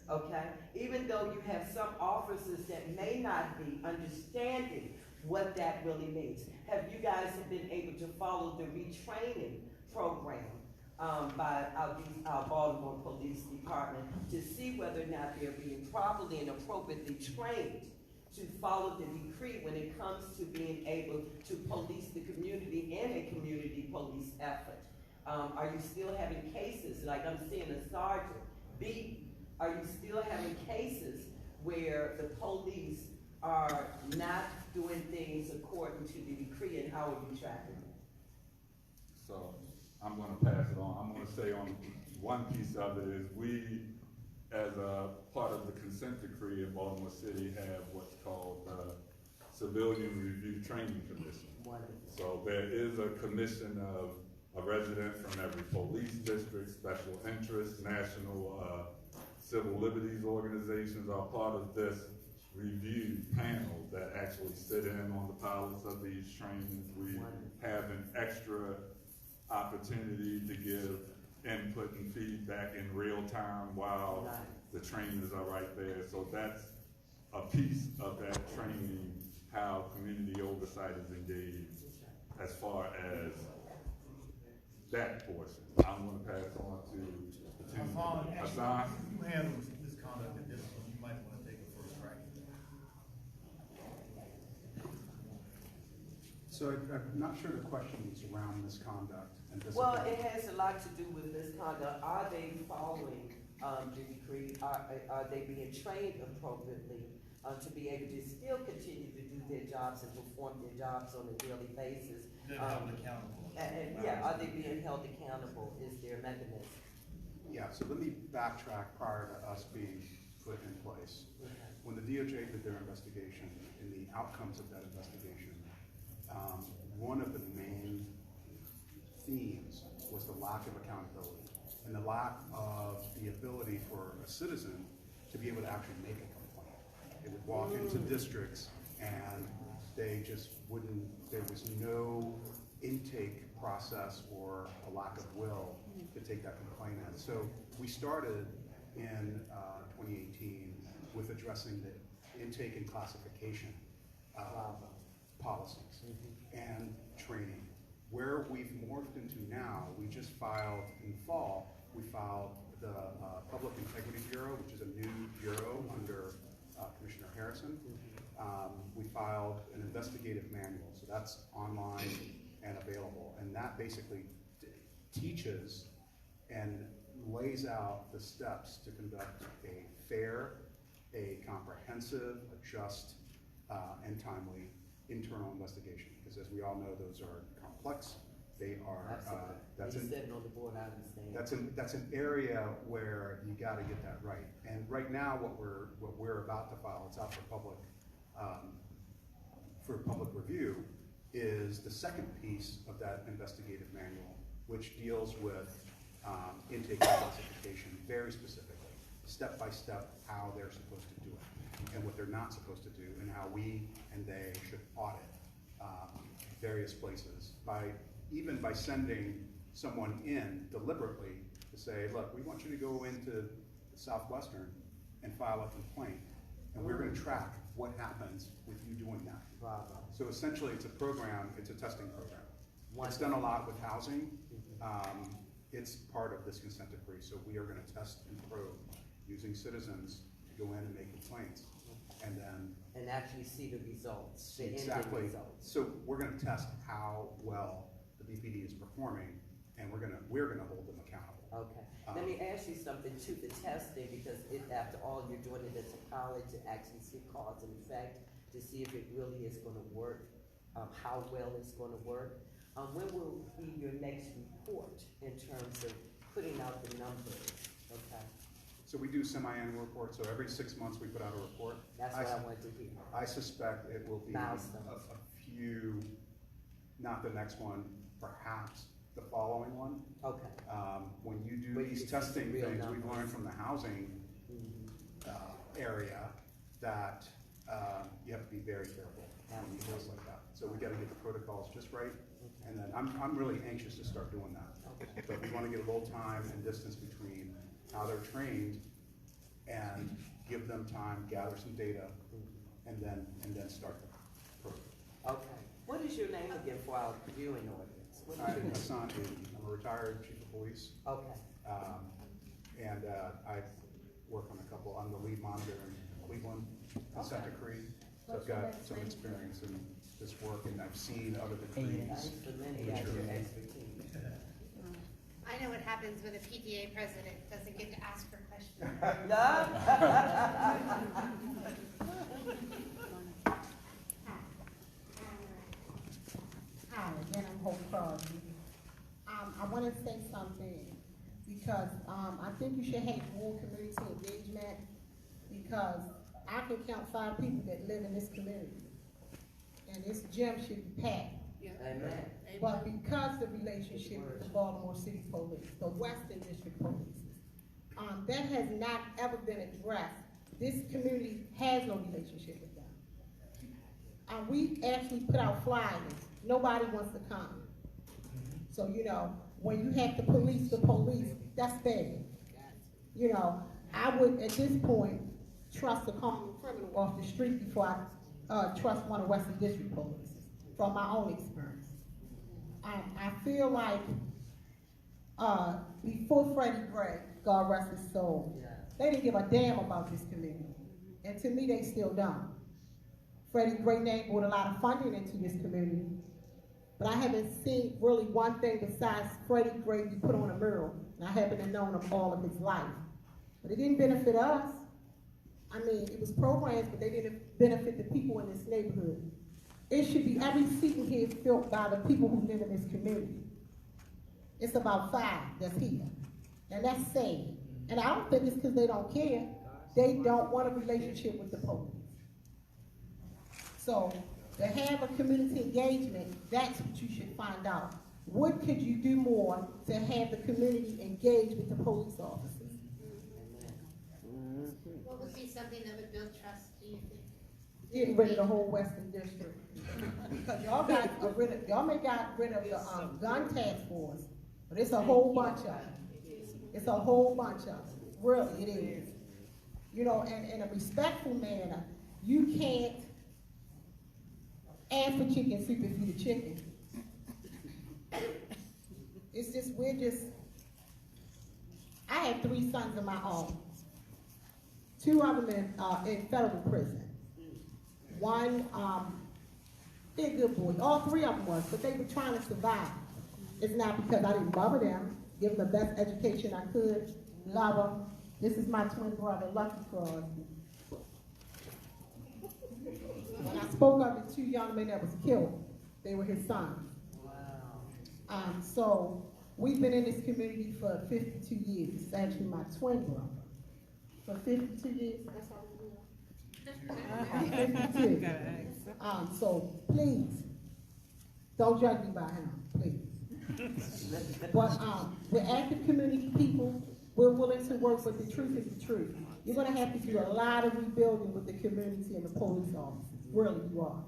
okay? Even though you have some officers that may not be understanding what that really means. Have you guys been able to follow the retraining program by our Baltimore Police Department to see whether or not they're being properly and appropriately trained to follow the decree when it comes to being able to police the community and a community police effort? Are you still having cases, like I'm seeing a sergeant beat, are you still having cases where the police are not doing things according to the decree, and how are you tracking it? So I'm gonna pass it on. I'm gonna say on one piece of it is we, as a part of the consent decree in Baltimore City, have what's called the Civilian Review Training Commission. So there is a commission of a resident from every police district, special interest, national civil liberties organizations are part of this review panel that actually sit in on the pilots of these trainings. We have an extra opportunity to give input and feedback in real time while the trainers are right there. So that's a piece of that training, how community oversight is engaged as far as that portion. I'm gonna pass on to Hassan. You handle this conduct and discipline, you might wanna take a first crack. So I'm not sure the question is around misconduct and discipline. Well, it has a lot to do with misconduct. Are they following the decree? Are they being trained appropriately to be able to still continue to do their jobs and perform their jobs on a daily basis? They're held accountable. And yeah, are they being held accountable? Is there a mechanism? Yeah, so let me backtrack prior to us being put in place. When the DOJ did their investigation and the outcomes of that investigation, one of the main themes was the lack of accountability and the lack of the ability for a citizen to be able to actually make a complaint. They would walk into districts and they just wouldn't, there was no intake process or a lack of will to take that complaint in. So we started in 2018 with addressing the intake and classification policies and training. Where we've morphed into now, we just filed in fall, we filed the Public Integrity Bureau, which is a new bureau under Commissioner Harrison. We filed an investigative manual, so that's online and available, and that basically teaches and lays out the steps to conduct a fair, a comprehensive, a just, and timely internal investigation. Because as we all know, those are complex. They are. That's sitting on the board. I understand. That's an area where you got to get that right. And right now, what we're about to file, it's out for public review, is the second piece of that investigative manual, which deals with intake and classification very specifically, step by step, how they're supposed to do it, and what they're not supposed to do, and how we and they should audit various places even by sending someone in deliberately to say, look, we want you to go into the Southwestern and file a complaint, and we're going to track what happens with you doing that. Bravo. So essentially, it's a program, it's a testing program. Wonderful. It's done a lot with housing. It's part of this consent decree, so we are going to test and probe using citizens to go in and make complaints, and then and actually see the results, the exactly. ending results. So we're going to test how well the BPD is performing, and we're going to hold them accountable. Okay. Let me ask you something too, the testing, because after all, you're doing it at a college to actually see cause and effect to see if it really is going to work, how well it's going to work. When will be your next report in terms of putting out the numbers? Okay. So we do semi-annual reports, so every 6 months we put out a report. That's what I wanted to hear. I suspect it will be a few, not the next one, perhaps the following one. Okay. When you do these testing things, we've learned from the housing area that you have to be very careful when you test like that. So we got to get the protocols just right, and then I'm really anxious to start doing that. Okay. But we want to get a little time and distance between how they're trained and give them time, gather some data, and then start the program. Okay. What is your name again for our viewing audience? What is your I'm name? Hassan Aden. I'm a retired chief of police. Okay. And I work on a couple, I'm the lead monitor in Cleveland, consent decree. So I've got some experience in this work, and I've seen other decrees. Thanks for lending out your expertise. I know what happens when a PTA president doesn't get to ask for questions. Hi, again, I'm Hope Crosby. I want to say something because I think you should have more community engagement, because I can count 5 people that live in this community, and this gym should be packed. Amen. But because the relationship with the Baltimore City Police, the Western District Police, that has not ever been addressed. This community has no relationship with them. We actually put out flyers. Nobody wants to come. So, you know, when you have to police the police, that's bad. You know, I would, at this point, trust a common criminal off the street before I trust one of Western District Police, from my own experience. I feel like before Freddie Gray, God rest his soul, they didn't give a damn about this community. And to me, they still don't. Freddie Gray name brought a lot of funding into this community, but I haven't seen really one thing besides Freddie Gray be put on a mural, and I happen to know him all of his life. But it didn't benefit us. I mean, it was programs, but they didn't benefit the people in this neighborhood. It should be every seat in here is filled by the people who live in this community. It's about 5 that's here. And that's sad. And I don't think it's because they don't care. They don't want a relationship with the police. So to have a community engagement, that's what you should find out. What could you do more to have the community engage with the police officers? What would be something that would build trust, do you think? Getting rid of the whole Western District. Because y'all may got rid of the gun task force, but it's a whole bunch of them. It's a whole bunch of them. Really, it is. you know, in a respectful manner. You can't ask for chicken soup if you the chicken. It's just, I had 3 sons of my own. 2 of them in federal prison. One, they're good boys. All 3 of them was, but they were trying to survive. It's not because I didn't mother them, give them the best education I could, love them. This is my twin brother, Lucky Crosby. When I spoke of the 2 young men that was killed, they were his sons. Wow. So we've been in this community for 52 years. This is actually my twin brother. For 52 years, that's how we do. 52. So please, don't judge me by him, please. But we're active community people. We're willing to work, but the truth is the truth. You're going to have to do a lot of rebuilding with the community and the police officers. Really, you are.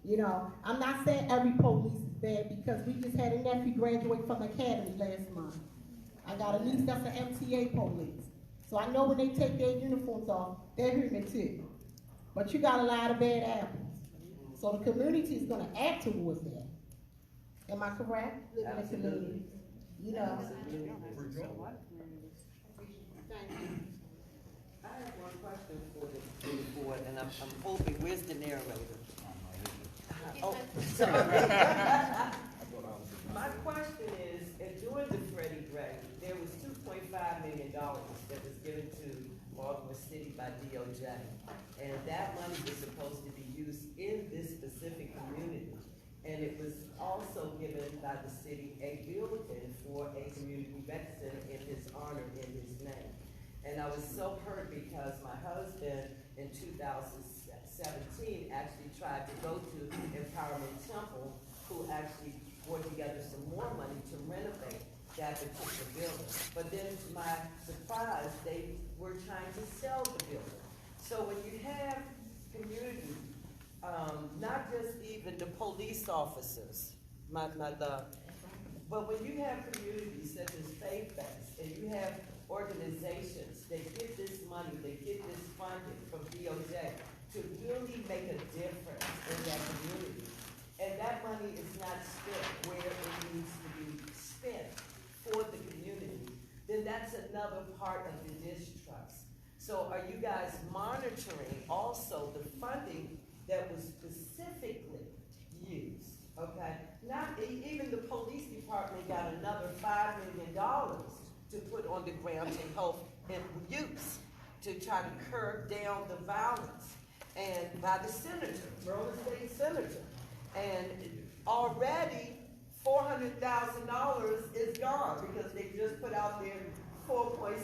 You know, I'm not saying every police is bad, because we just had a nephew graduate from academy last month. I got a niece that's an MTA police. So I know when they take their uniforms off, they're human too. But you got a lot of bad apples. So the community is going to act towards that. Am I correct? Living in the community. You know. I have one question for the board, and I'm hoping, where's the narrator? Oh, sorry. My question is, during the Freddie Gray, there was $2.5 million that was given to Baltimore City by DOJ. And that money was supposed to be used in this specific community. And it was also given by the city a building for a community rec center in his honor, in his name. And I was so hurt because my husband in 2017 actually tried to go to Empowerment Temple, who actually brought together some more money to renovate that particular building. But then to my surprise, they were trying to sell the building. So when you have community, not just even the police officers, my love, but when you have communities such as faith-based, and you have organizations, they get this money, they get this funding from DOJ to really make a difference in that community. And that money is not spent where it needs to be spent for the community, then that's another part of the distrust. So are you guys monitoring also the funding that was specifically used, okay? Not even the police department got another $5 million to put on the ground to help in youth, to try to curb down the violence, and by the senator, Maryland State Senator. And already $400,000 is gone because they just put out there 4.6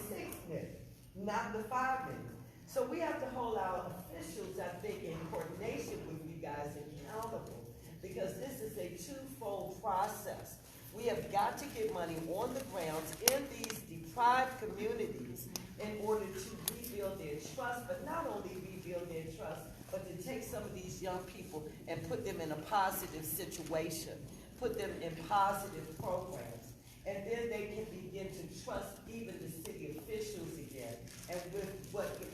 million, not the 5 million. So we have to hold our officials, I think, in coordination with you guys accountable, because this is a twofold process. We have got to get money on the grounds in these deprived communities in order to rebuild their trust, but not only rebuild their trust, but to take some of these young people and put them in a positive situation, put them in positive programs, and then they can begin to trust even the city officials again. And with what you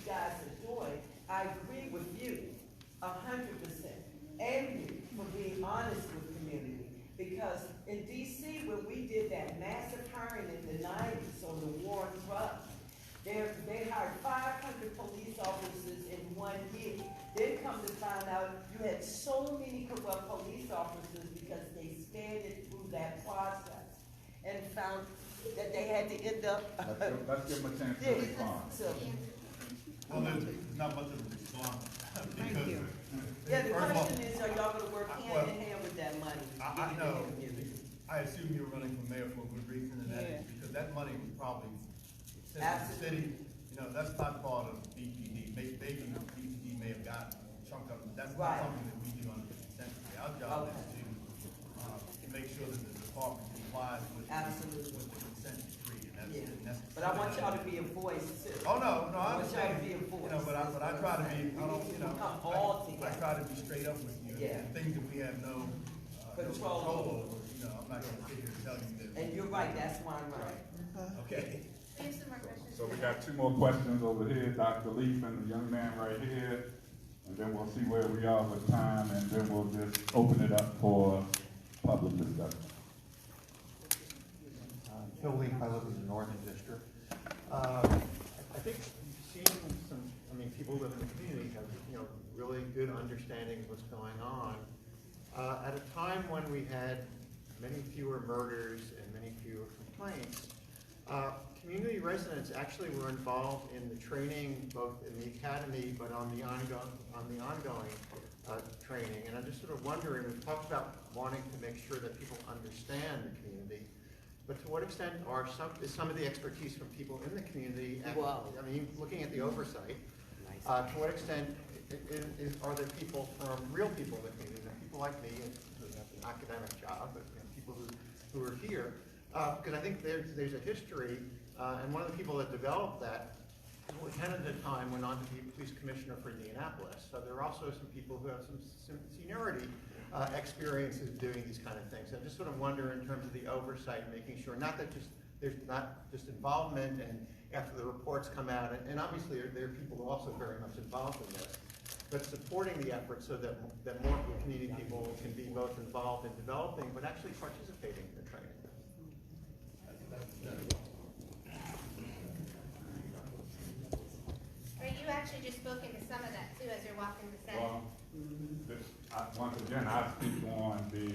guys are doing, I agree with you 100%, and you for being honest with community. Because in DC, when we did that massive hiring in the 90s on the war on drugs, they hired 500 police officers in 1 year. Then come to find out you had so many corrupt police officers because they expanded through that process and found that they had to end up. Let's give them a chance to respond. Well, there's not much of a response. Thank you. Yeah, the question is, are y'all gonna work hand in hand with that money? I know. I assume you're running for mayor for a good reason, and that is because that money was probably sent to the city. You know, that's not part of BPD. Maybe BPD may have gotten a chunk of it. That's not something that we do under the consent decree. Our job is to make sure that the department complies with the consent decree. And that's But I want y'all to be a voice too. Oh, no, I I want y'all understand. to be a voice. You know, but I try to be, I try to be straight up with you. Yeah. And things that we have no control over, I'm not gonna sit here and tell you that. And you're right, that's why I'm right. Okay. We have some more questions So we got two more questions over here, Dr. Leaf and the young man right here. And then we'll see where we are with time, and then we'll just open it up for public discussion. Phil Leaf, I live in the Northern District. I think seeing some, people who live in the community have, really good understanding of what's going on. At a time when we had many fewer murders and many fewer complaints, community residents actually were involved in the training, both in the academy, but on the ongoing training. And I'm just sort of wondering, we've talked about wanting to make sure that people understand the community, but to what extent is some of the expertise from people in the community, looking at the oversight, to what extent are there people from real people in the community, people like me who have an academic job, but people who are here? Because I think there's a history, and one of the people that developed that, lieutenant at the time, went on to be police commissioner for Indianapolis. So there are also some people who have some seniority experiences doing these kind of things. I just sort of wonder in terms of the oversight, making sure there's not just involvement and after the reports come out, and obviously there are people who are also very much involved in this, but supporting the effort so that more community people can be both involved in developing but actually participating in the training. Or you actually just spoke into some of that too as you're walking the set. Well, once again, I speak on the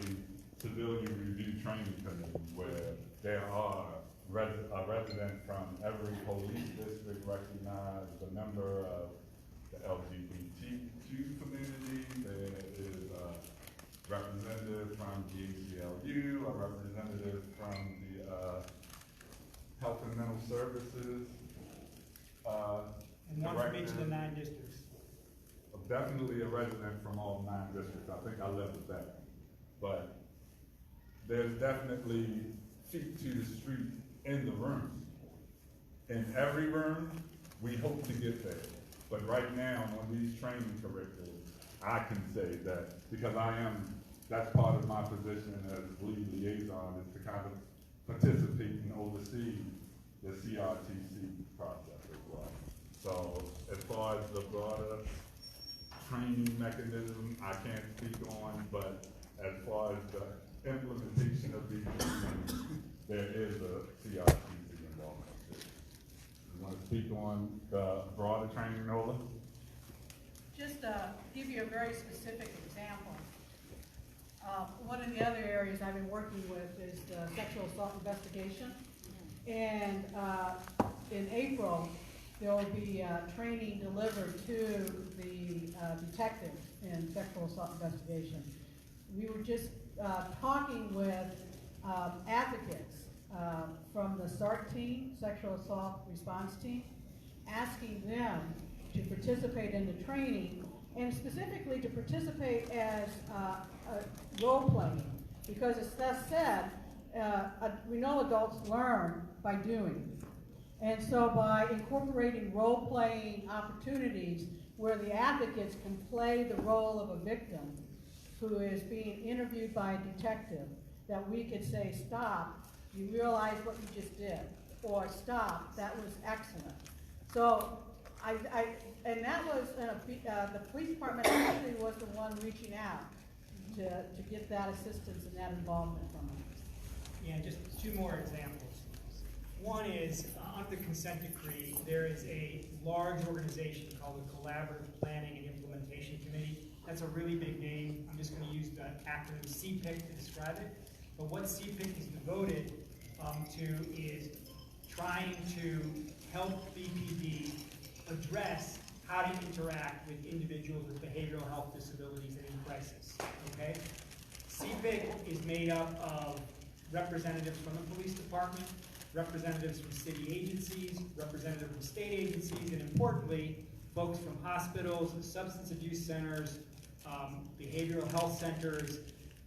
Civilian Review Training Committee, where there are a resident from every police district recognized, a member of the LGBTQ community, there is a representative from the ACLU, a representative from the Health and Mental Services. And one from each of the 9 districts. Definitely a resident from all 9 districts. I think I live with that. But there's definitely feet to the street in the rooms. In every room, we hope to get there. But right now, on these training curriculums, I can say that because that's part of my position as lead liaison, is to kind of participate and oversee the CRTC process as well. So as far as the broader training mechanism, I can't speak on, but as far as the implementation of these trainings, there is a CRTC involvement. You want to speak on the broader training, Nola? Just give you a very specific example. One of the other areas I've been working with is the sexual assault investigation. And in April, there will be training delivered to the detectives in sexual assault investigation. We were just talking with advocates from the SART team, Sexual Assault Response Team, asking them to participate in the training, and specifically to participate as role-playing, because as Seth said, we know adults learn by doing. And so by incorporating role-playing opportunities where the advocates can play the role of a victim who is being interviewed by a detective, that we could say, stop, you realize what you just did, or stop, that was excellent. So, and that was, the police department actually was the one reaching out to get that assistance and that involvement from us. Yeah, just 2 more examples. One is, under the consent decree, there is a large organization called the Collaborative Planning and Implementation Committee. That's a really big name. I'm just going to use the acronym CPIC to describe it. But what CPIC is devoted to is trying to help BPD address how to interact with individuals with behavioral health disabilities and in crisis. Okay? CPIC is made up of representatives from the police department, representatives from city agencies, representatives from state agencies, and importantly, folks from hospitals, substance abuse centers, behavioral health centers,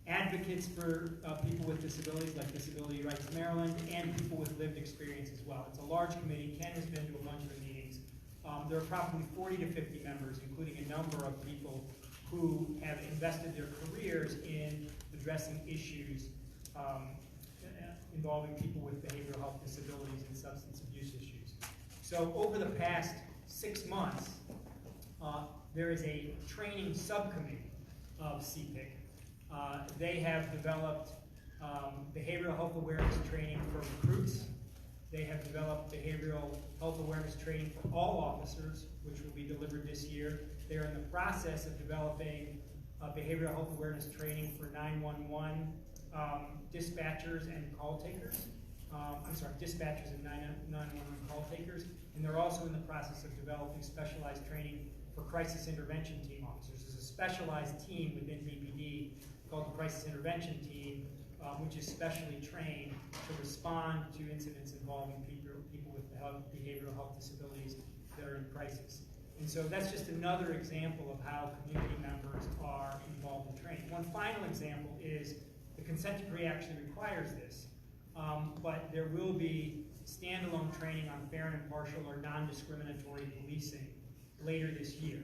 advocates for people with disabilities like Disability Rights Maryland, and people with lived experience as well. It's a large committee. Ken has been to a bunch of the meetings. There are probably 40 to 50 members, including a number of people who have invested their careers in addressing issues involving people with behavioral health disabilities and substance abuse issues. So over the past 6 months, there is a training subcommittee of CPIC. They have developed behavioral health awareness training for recruits. They have developed behavioral health awareness training for all officers, which will be delivered this year. They're in the process of developing behavioral health awareness training for 911 dispatchers and call takers. Dispatchers and 911 call takers. And they're also in the process of developing specialized training for crisis intervention team officers. There's a specialized team within BPD called the Crisis Intervention Team, which is specially trained to respond to incidents involving people with behavioral health disabilities that are in crisis. And so that's just another example of how community members are involved in training. One final example is the consent decree actually requires this, but there will be standalone training on fair and impartial or non-discriminatory policing later this year.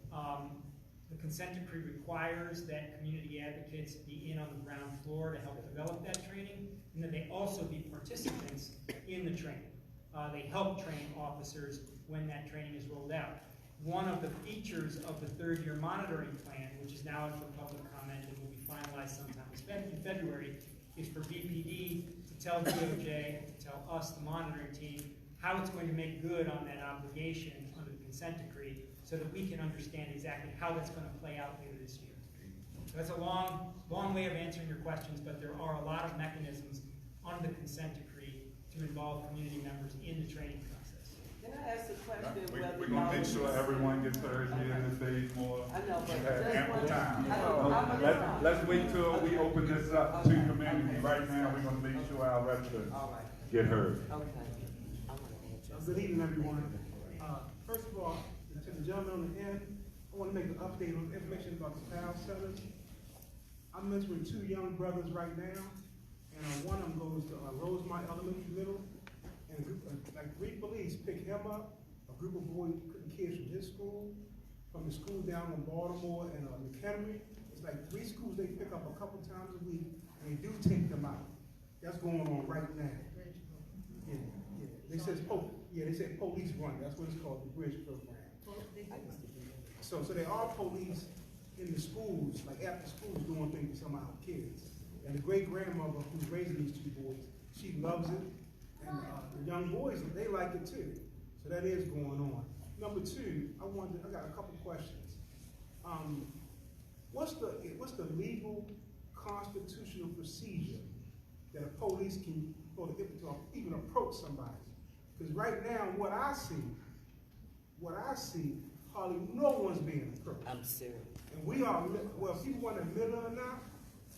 The consent decree requires that community advocates be in on the ground floor to help develop that training, and that they also be participants in the training. They help train officers when that training is rolled out. One of the features of the third-year monitoring plan, which is now in for public comment and will be finalized sometime in February, is for BPD to tell DOJ, to tell us, the monitoring team, how it's going to make good on that obligation under the consent decree, so that we can understand exactly how that's going to play out later this year. So that's a long way of answering your questions, but there are a lot of mechanisms under the consent decree to involve community members in the training process. Can I ask a question? We're going to make sure everyone gets theirs in this stage more. I know, but We have just ample one- time. I know, Let's wait till we open this up to community. Right now, we're going to make sure our residents get heard. Good evening, everyone. First of all, to the gentleman on the end, I want to make an update on information about the PAL centers. I'm mentoring 2 young brothers right now, and one of them goes to Rosemont Elementary Middle, and a group, like 3 police pick him up, a group of kids from his school, from the school down in Baltimore and McHenry. It's like 3 schools they pick up a couple times a week, and they do take them out. That's going on right now. Yeah. They said police run. That's what it's called, the Bridge program. So there are police in the schools, like after schools, doing things for some of our kids. And the great grandmother who's raising these 2 boys, she loves it, and the young boys, they like it too. So that is going on. Number 2, I got a couple questions. What's the legal constitutional procedure that a police can, or to even approach somebody? Because right now, what I see, hardly no one's being approached. I'm serious. And we are, well, if you want to admit it or not,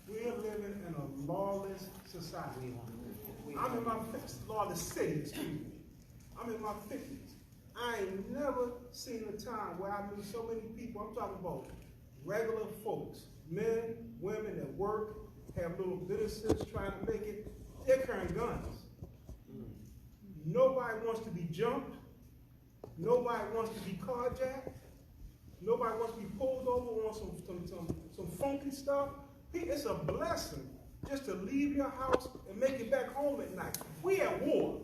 we're living in a lawless society. I'm in my 50s, lawless city, excuse me. I'm in my 50s. I ain't never seen a time where I've met so many people. I'm talking about regular folks, men, women that work, have little businesses trying to make it. They're carrying guns. Nobody wants to be jumped. Nobody wants to be carjacked. Nobody wants to be pulled over on some funky stuff. It's a blessing just to leave your house and make it back home at night. We at war.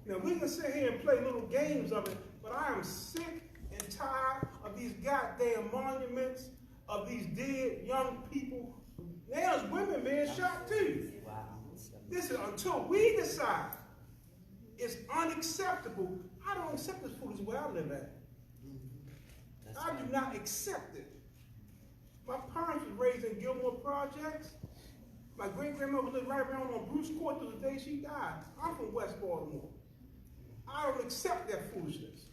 Now we can sit here and play little games of it, but I am sick and tired of these goddamn monuments of these dead young people. Now there's women being shot too. This is until we decide it's unacceptable. I don't accept this foolishness where I live at. I do not accept it. My parents were raised in Gilmore Projects. My great-grandmother lived right around on Bruce Court till the day she died. I'm from West Baltimore. I don't accept that foolishness.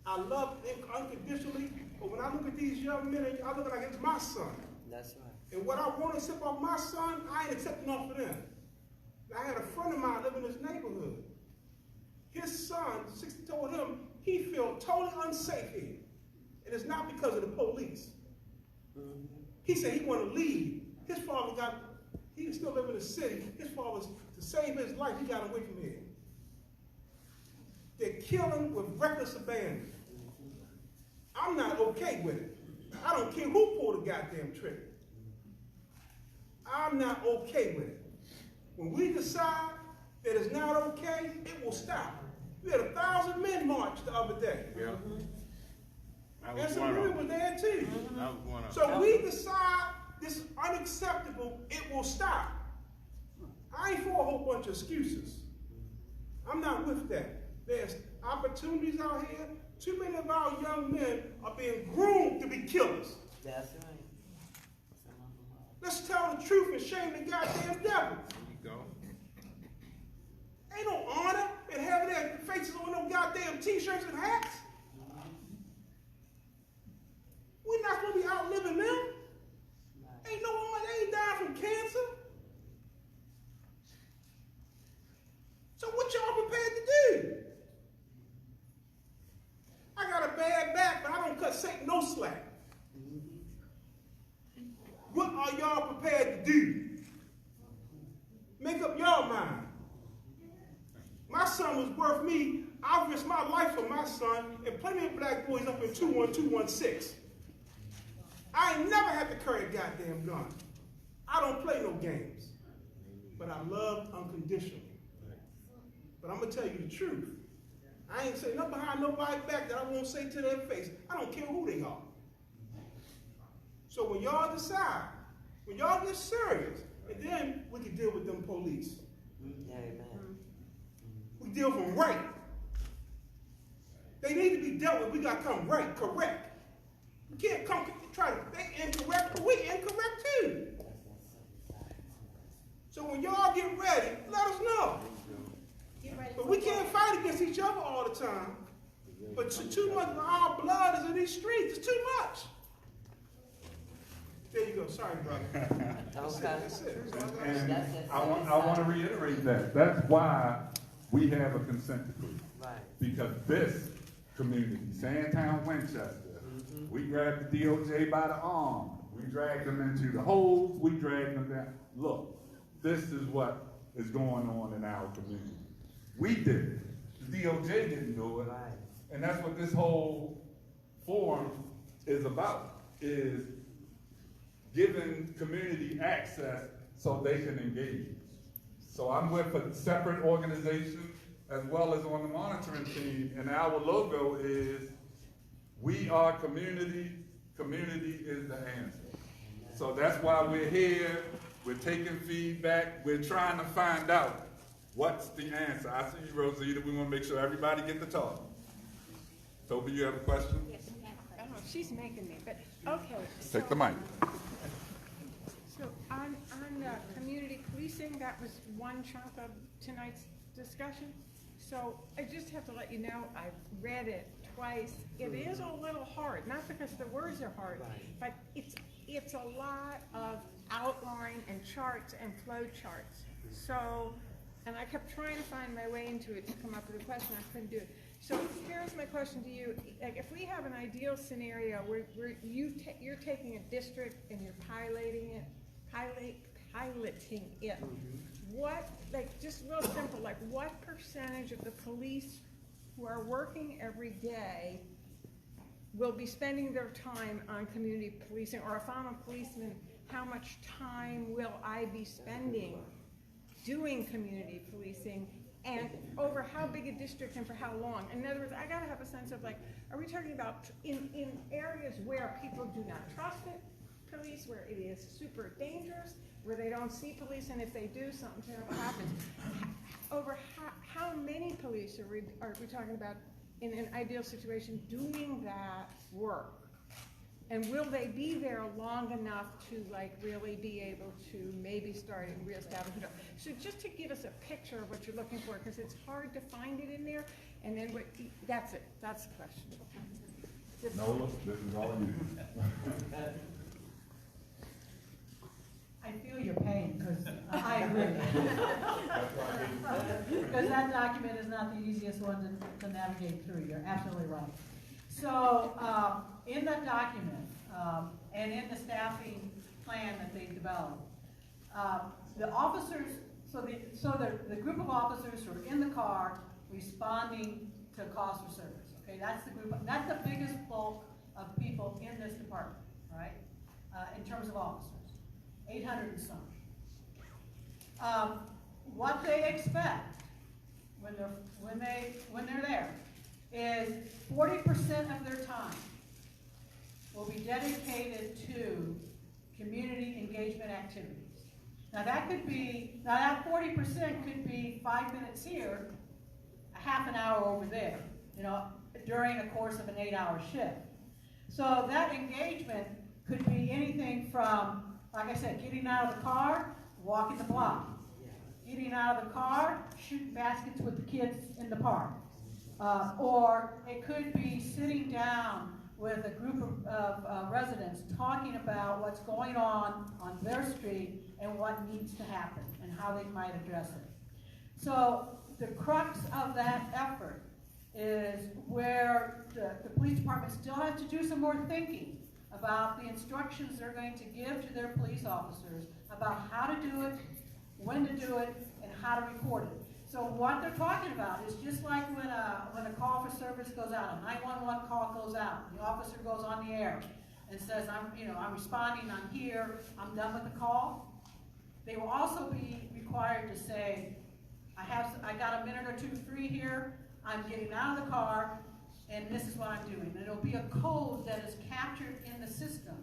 I love them unconditionally, but when I look at these young men, I look like it's my son. That's right. And what I want to accept off my son, I ain't accepting off of them. I had a friend of mine live in this neighborhood. His son, 60, told him he felt totally unsafe here. And it's not because of the police. He said he wanted to leave. His father he still living in the city. His father, to save his life, he got away from here. They're killing with reckless abandon. I'm not okay with it. I don't care who pulled the goddamn trigger. I'm not okay with it. When we decide that it's not okay, it will stop. We had 1,000 men march the other day. Yeah. I And was some one of women were there too. I was one of So we decide this is unacceptable, it will stop. I ain't for a whole bunch of excuses. I'm not with that. There's opportunities out here. Too many of our young men are being groomed to be killers. That's right. Let's tell the truth and shame the goddamn devil. There you go. Ain't no honor in having their faces on no goddamn t-shirts and hats. We're not supposed to be outliving them. Ain't no honor, they ain't dying from cancer. So what y'all prepared to do? I got a bad back, but I don't cut Satan no slack. What are y'all prepared to do? Make up your mind. My son was worth me. I risked my life for my son, and plenty of black boys up in 21216. I ain't never had to carry a goddamn gun. I don't play no games. But I love unconditionally. But I'm gonna tell you the truth. I ain't saying nothing behind nobody's back that I won't say to their face. I don't care who they are. So when y'all decide, when y'all get serious, and then we can deal with them police. Amen. We deal with them right. They need to be dealt with. We got to come right, correct. We can't come try to, they incorrect, but we incorrect too. So when y'all get ready, let us know. But we can't fight against each other all the time. But too much of our blood is in these streets. It's too much. There you go. Sorry, brother. That's it. And I want to reiterate that. That's why we have a consent decree. Right. Because this community, Sandtown, Winchester, we grabbed the DOJ by the arm. We dragged them into the holes. We dragged them down. Look, this is what is going on in our community. We did it. The DOJ didn't do it. Right. And that's what this whole forum is about, is giving community access so they can engage. So I'm with a separate organization as well as on the monitoring team, and our logo is, we are community, community is the answer. So that's why we're here, we're taking feedback, we're trying to find out what's the answer. I see you, Rosita, we want to make sure everybody get to talk. Toby, you have a question? Yes, she's making me, but, okay. Take the mic. So on community policing, that was one chunk of tonight's discussion. So I just have to let you know, I've read it twice. It is a little hard, not because the words are hard, but it's a lot of outline and charts and flow charts. So, and I kept trying to find my way into it to come up with a question, I couldn't do it. So here's my question to you. Like, if we have an ideal scenario where you're taking a district and you're piloting it, what, like, just real simple, like, what percentage of the police who are working every day will be spending their time on community policing? Or if I'm a policeman, how much time will I be spending doing community policing, and over how big a district and for how long? In other words, I gotta have a sense of, like, are we talking about in areas where people do not trust it, police, where it is super dangerous, where they don't see police, and if they do, something terrible happens? Over how many police are we talking about in an ideal situation doing that work? And will they be there long enough to, like, really be able to maybe start reestablishing it? So just to give us a picture of what you're looking for, because it's hard to find it in there, and then that's it. That's the question. Nola, this is all you. I feel your pain, because I agree. Because that document is not the easiest one to navigate through. You're absolutely right. So in that document and in the staffing plan that they developed, the officers, so the group of officers who are in the car responding to calls for service. Okay, that's the group. That's the biggest bulk of people in this department, right? In terms of officers. 800 and some. What they expect when they're there, is 40% of their time will be dedicated to community engagement activities. Now that 40% could be 5 minutes here, a half an hour over there, during the course of an 8-hour shift. So that engagement could be anything from, like I said, getting out of the car, walking the block. Getting out of the car, shooting baskets with the kids in the park. Or it could be sitting down with a group of residents talking about what's going on their street and what needs to happen and how they might address it. So the crux of that effort is where the police department still has to do some more thinking about the instructions they're going to give to their police officers about how to do it, when to do it, and how to report it. So what they're talking about is just like when a call for service goes out, a 911 call goes out, the officer goes on the air and says, I'm responding, I'm here, I'm done with the call. They will also be required to say, I got a minute or two free here, I'm getting out of the car, and this is what I'm doing. And it'll be a code that is captured in the system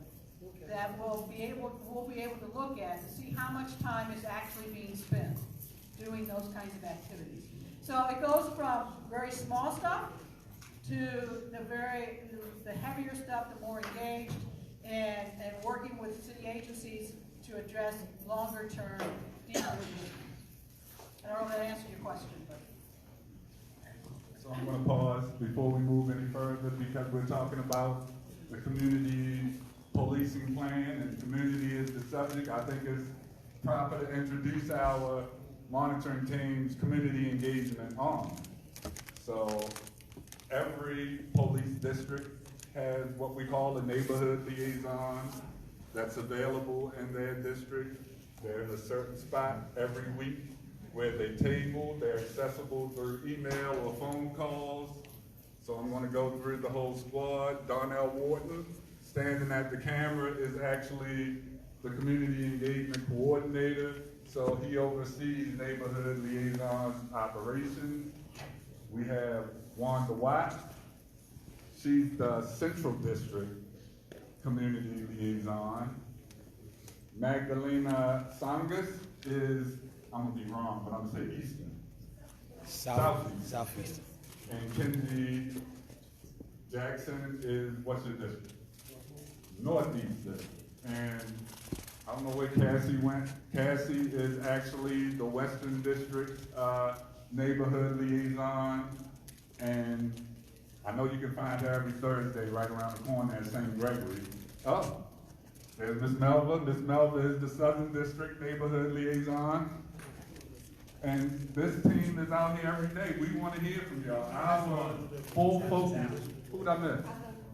that we'll be able to look at to see how much time is actually being spent doing those kinds of activities. So it goes from very small stuff to the heavier stuff, the more engaged, and working with city agencies to address longer term, deeper issues. I don't know if that answered your question, but. So I'm going to pause before we move any further because we're talking about the community policing plan and community is the subject. I think it's proper to introduce our monitoring team's community engagement arm. So every police district has what we call a neighborhood liaison that's available in their district. They're in a certain spot every week where they table, they're accessible through email or phone calls. So I'm going to go through the whole squad. Darnell Wharton, standing at the camera, is actually the community engagement coordinator. So he oversees neighborhood liaison operations. We have Wanda Watt. She's the Central District community liaison. Magdalena Sangas is, I'm gonna be wrong, but I'm gonna say Eastern. Southeast. And Kenzie Jackson is, what's your district? Northeast district. And I don't know where Cassie went. Cassie is actually the Western District neighborhood liaison. And I know you can find her every Thursday right around the corner at St. Gregory. Oh, there's Miss Melva. Miss Melva is the Southern District neighborhood liaison. And this team is out here every day. We want to hear from y'all. Our full focus. Who did I miss?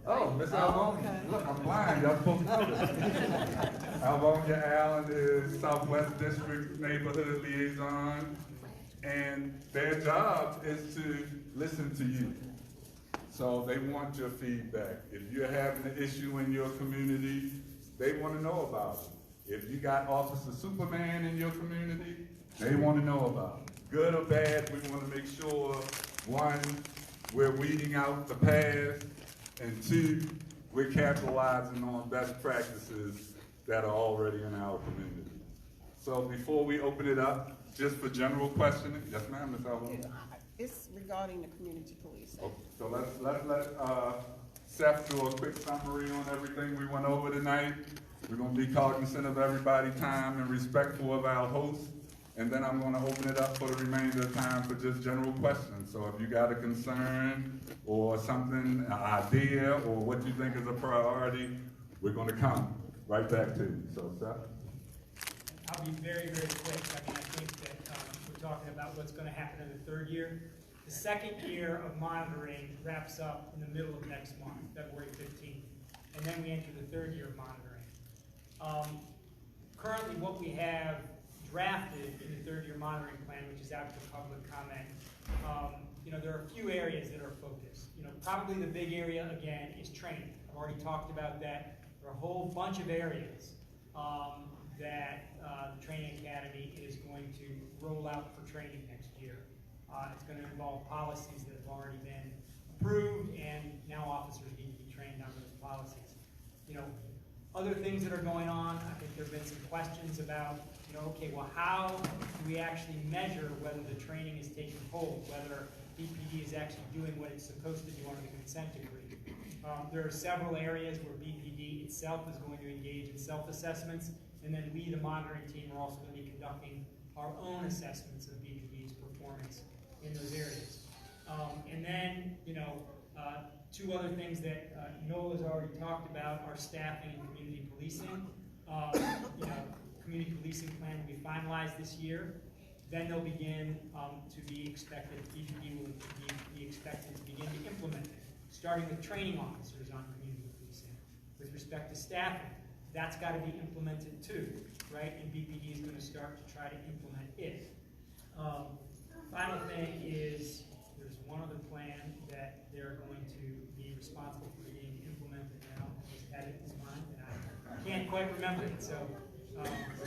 Oh, Miss Alvonia. Look, I'm blind. Y'all supposed to know this. Alvonia Allen is Southwest District neighborhood liaison. And their job is to listen to you. So they want your feedback. If you're having an issue in your community, they want to know about it. If you got Officer Superman in your community, they want to know about it. Good or bad, we want to make sure, one, we're weeding out the past, and two, we're capitalizing on best practices that are already in our community. So before we open it up, just for general questioning, yes ma'am, Ms. Alvin? It's regarding the community policing. Okay, so let's let Seth do a quick summary on everything we went over tonight. We're gonna be cognizant of everybody's time and respectful of our hosts. And then I'm gonna open it up for the remainder of the time for just general questions. So if you got a concern or something, an idea, or what you think is a priority, we're gonna come right back to you. So Seth? I'll be very, very quick. I mean, I think that we're talking about what's gonna happen in the third year. The second year of monitoring wraps up in the middle of next month, February 15th. And then we enter the third year of monitoring. Currently, what we have drafted in the third year monitoring plan, which is out for public comment, there are a few areas that are focused. Probably the big area, again, is training. I've already talked about that. There are a whole bunch of areas that the Training Academy is going to roll out for training next year. It's going to involve policies that have already been approved, and now officers need to be trained on those policies. You know, other things that are going on, I think there have been some questions about, you know, okay, well, how do we actually measure whether the training is taking hold, whether BPD is actually doing what it's supposed to do under the consent decree? There are several areas where BPD itself is going to engage in self-assessments, and then we, the monitoring team, are also going to be conducting our own assessments of BPD's performance in those areas. And then, you know, two other things that Nola's already talked about are staffing and community policing. You know, community policing plan will be finalized this year. Then they'll begin to be expected, BPD will be expected to begin to implement it, starting with training officers on community policing. With respect to staffing, that's got to be implemented too, right? And BPD is going to start to try to implement it. Final thing is, there's one other plan that they're going to be responsible for being implemented now. I just had it in mind, and I can't quite remember it. So,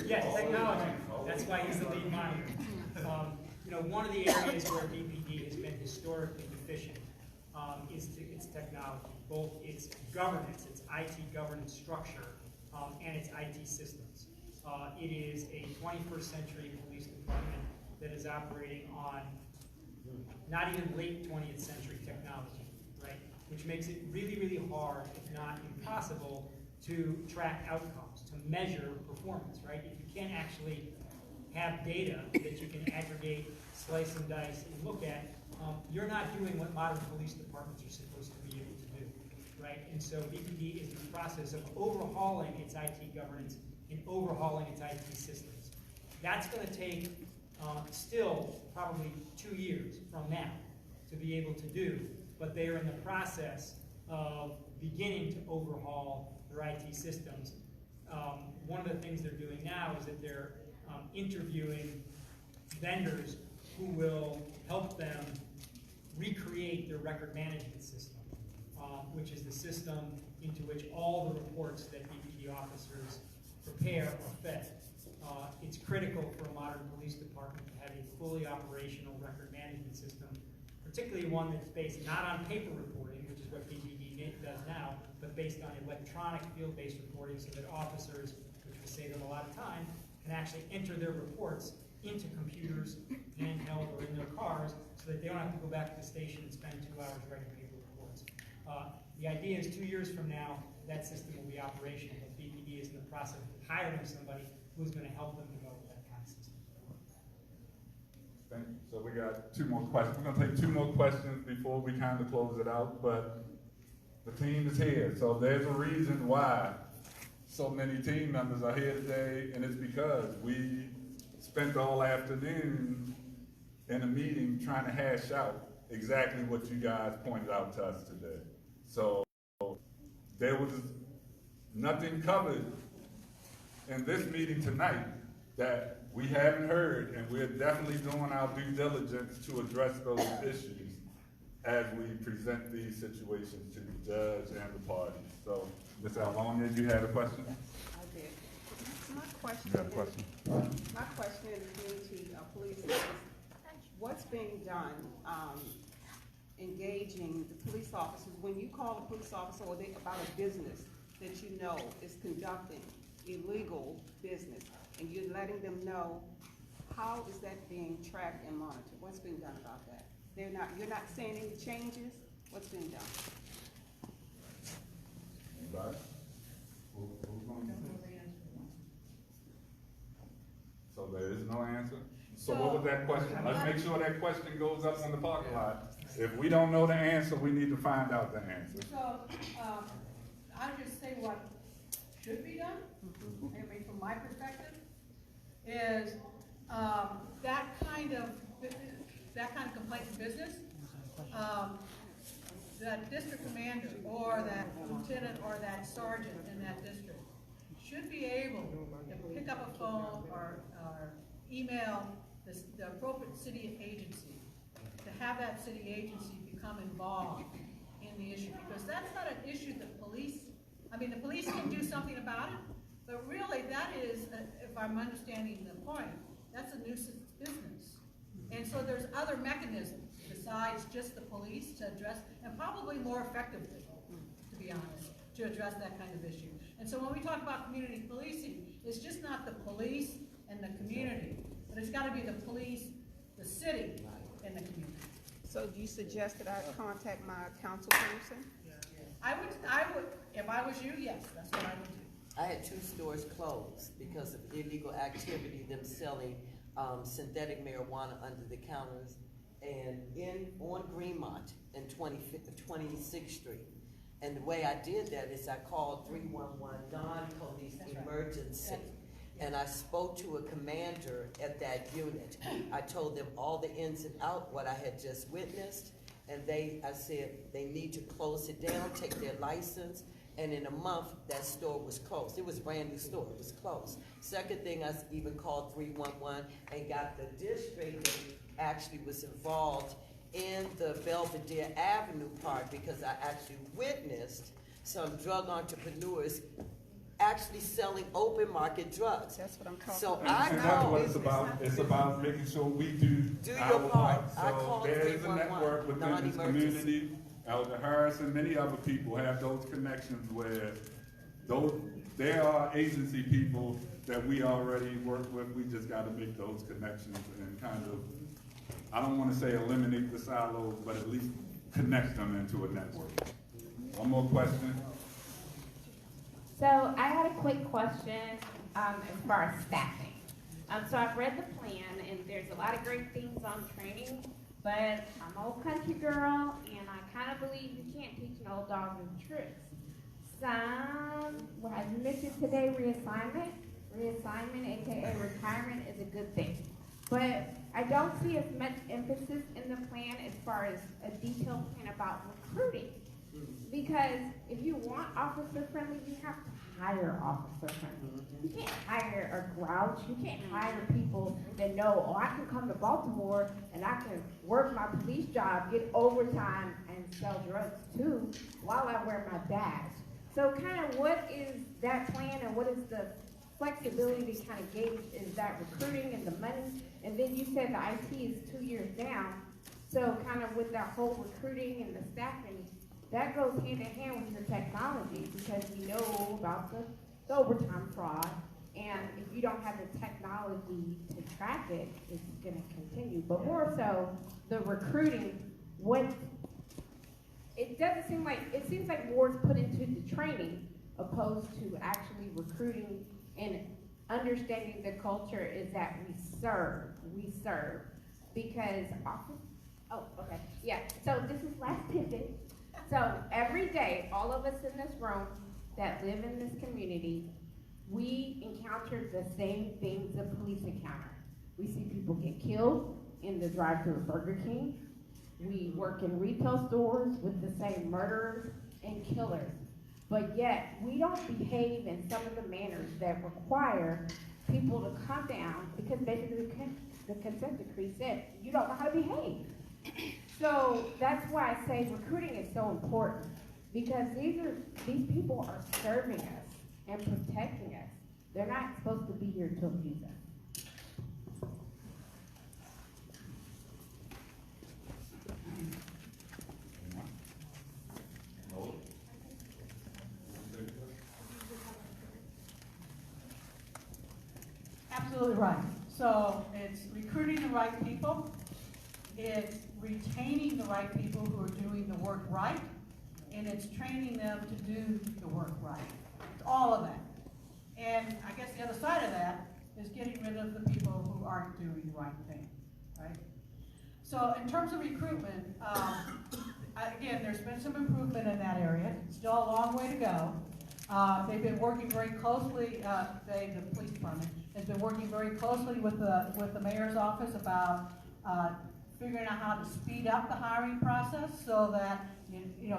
yes, technology. That's why he's the lead monitor. You know, one of the areas where BPD has been historically deficient is its technology, both its governance, its IT governance structure, and its IT systems. It is a 21st century police department that is operating on not even late 20th century technology, right? Which makes it really, really hard, if not impossible, to track outcomes, to measure performance, right? If you can't actually have data that you can aggregate, slice and dice, and look at, you're not doing what modern police departments are supposed to be able to do, right? And so BPD is in the process of overhauling its IT governance and overhauling its IT systems. That's going to take still probably 2 years from now to be able to do, but they are in the process of beginning to overhaul their IT systems. One of the things they're doing now is that they're interviewing vendors who will help them recreate their record management system, which is the system into which all the reports that BPD officers prepare are fed. It's critical for a modern police department to have a fully operational record management system, particularly one that's based not on paper reporting, which is what BPD does now, but based on electronic field-based reporting so that officers, which will save them a lot of time, can actually enter their reports into computers, handheld, or in their cars, so that they don't have to go back to the station and spend 2 hours writing paper reports. The idea is 2 years from now, that system will be operational, but BPD is in the process of hiring somebody who's going to help them develop that kind of system. Thank you. So we got 2 more questions. We're going to take 2 more questions before we kind of close it out, but the team is here. So there's a reason why so many team members are here today, and it's because we spent all afternoon in a meeting trying to hash out exactly what you guys pointed out to us today. So there was nothing covered in this meeting tonight that we haven't heard, and we're definitely doing our due diligence to address those issues as we present these situations to the judge and the parties. So, Ms. Alvonia, you had a question? I did. My question You have a question? My question in community policing is, what's being done engaging the police officers when you call a police officer or they about a business that you know is conducting illegal business, and you're letting them know, how is that being tracked and monitored? What's being done about that? You're not seeing any changes? What's being done? Anybody? Who's going to answer? So there is no answer? So what was that question? Let's make sure that question goes up in the parking lot. If we don't know the answer, we need to find out the answer. So, I'll just say what should be done, I mean, from my perspective, is that kind of complaint to business, that district commander or that lieutenant or that sergeant in that district should be able to pick up a phone or email the appropriate city agency, to have that city agency become involved in the issue, because that's not an issue that police, I mean, the police can do something about it, but really that is, if I'm understanding the point, that's a nuisance business. And so there's other mechanisms besides just the police to address, and probably more effectively, to be honest, to address that kind of issue. And so when we talk about community policing, it's just not the police and the community, but it's gotta be the police, the city, and the community. So do you suggest that I contact my council person? I would, if I was you, yes, that's what I would do. I had 2 stores closed because of illegal activity, them selling synthetic marijuana under the counters, and on Greenmont and 26th Street. And the way I did that is I called 311 non-police emergency. And I spoke to a commander at that unit. I told them all the ins and outs, what I had just witnessed, and I said they need to close it down, take their license, and in a month, that store was closed. It was a brand new store, it was closed. Second thing, I even called 311 and got the district that actually was involved in the Belvedere Avenue part, because I actually witnessed some drug entrepreneurs actually selling open market drugs. That's what I'm talking So about. I That's know. what it's about. It's about making sure we do your our part. I So called there is a 311, network within this non-emergency. community. Elder Harris and many other people have those connections where there are agency people that we already work with. We just got to make those connections and kind of, I don't want to say eliminate the silos, but at least connect them into a network. One more question. So I had a quick question as far as staffing. So I've read the plan, and there's a lot of great things on training, but I'm an old country girl, and I kind of believe you can't teach an old dog new tricks. Well, as you mentioned today, reassignment, aka retirement, is a good thing. But I don't see as much emphasis in the plan as far as a detailed plan about recruiting. Because if you want officer friendly, you have to hire officer friendly. You can't hire a grouch. You can't hire people that know, oh, I can come to Baltimore and I can work my police job, get overtime, and sell drugs too while I wear my badge. So kind of what is that plan, and what is the flexibility to kind of gauge, is that recruiting and the money? And then you said the IT is 2 years down. So kind of with that whole recruiting and the staffing, that goes hand in hand with your technology, because you know about the overtime fraud. And if you don't have the technology to track it, it's going to continue. But more so, the recruiting, it seems like more is put into the training opposed to actually recruiting and understanding the culture is that we serve. Because so this is last pivot. So every day, all of us in this room that live in this community, we encounter the same things the police encounter. We see people get killed in the drive-thru of Burger King. We work in retail stores with the same murderers and killers. But yet, we don't behave in some of the manners that require people to come down, because basically the consent decree said, you don't know how to behave. So that's why I say recruiting is so important, because these people are serving us and protecting us. They're not supposed to be here to abuse us. Absolutely right. So it's recruiting the right people, it's retaining the right people who are doing the work right, and it's training them to do the work right. It's all of that. And I guess the other side of that is getting rid of the people who aren't doing the right thing, right? So in terms of recruitment, again, there's been some improvement in that area. Still a long way to go. They've been working very closely, the police department has been working very closely with the mayor's office about figuring out how to speed up the hiring process so that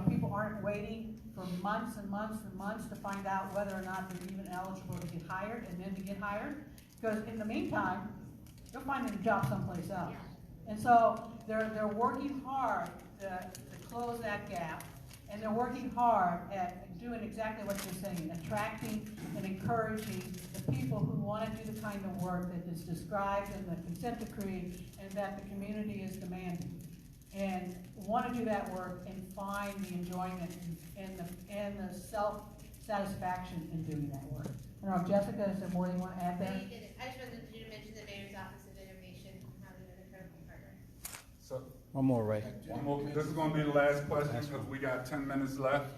people aren't waiting for months and months and months to find out whether or not they're even eligible to get hired, and then to get hired. Because in the meantime, they're finding a job someplace else. And so they're working hard to close that gap. And they're working hard at doing exactly what you're saying, attracting and encouraging the people who want to do the kind of work that is described in the consent decree and that the community is demanding. And want to do that work and find the enjoyment and the self-satisfaction in doing that work. I don't know, Jessica, is there more you want to add there? No, you didn't. I just wanted you to mention the Mayor's Office of Innovation, how they're an incredible partner. So, One more, Ray. one more, this is gonna be the last question, because we got 10 minutes left.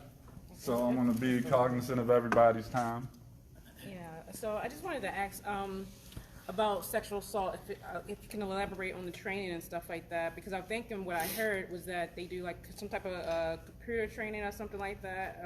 So I'm gonna be cognizant of everybody's time. Yeah, so I just wanted to ask about sexual assault, if you can elaborate on the training and stuff like that, because I'm thinking what I heard was that they do like some type of computer training or something like that.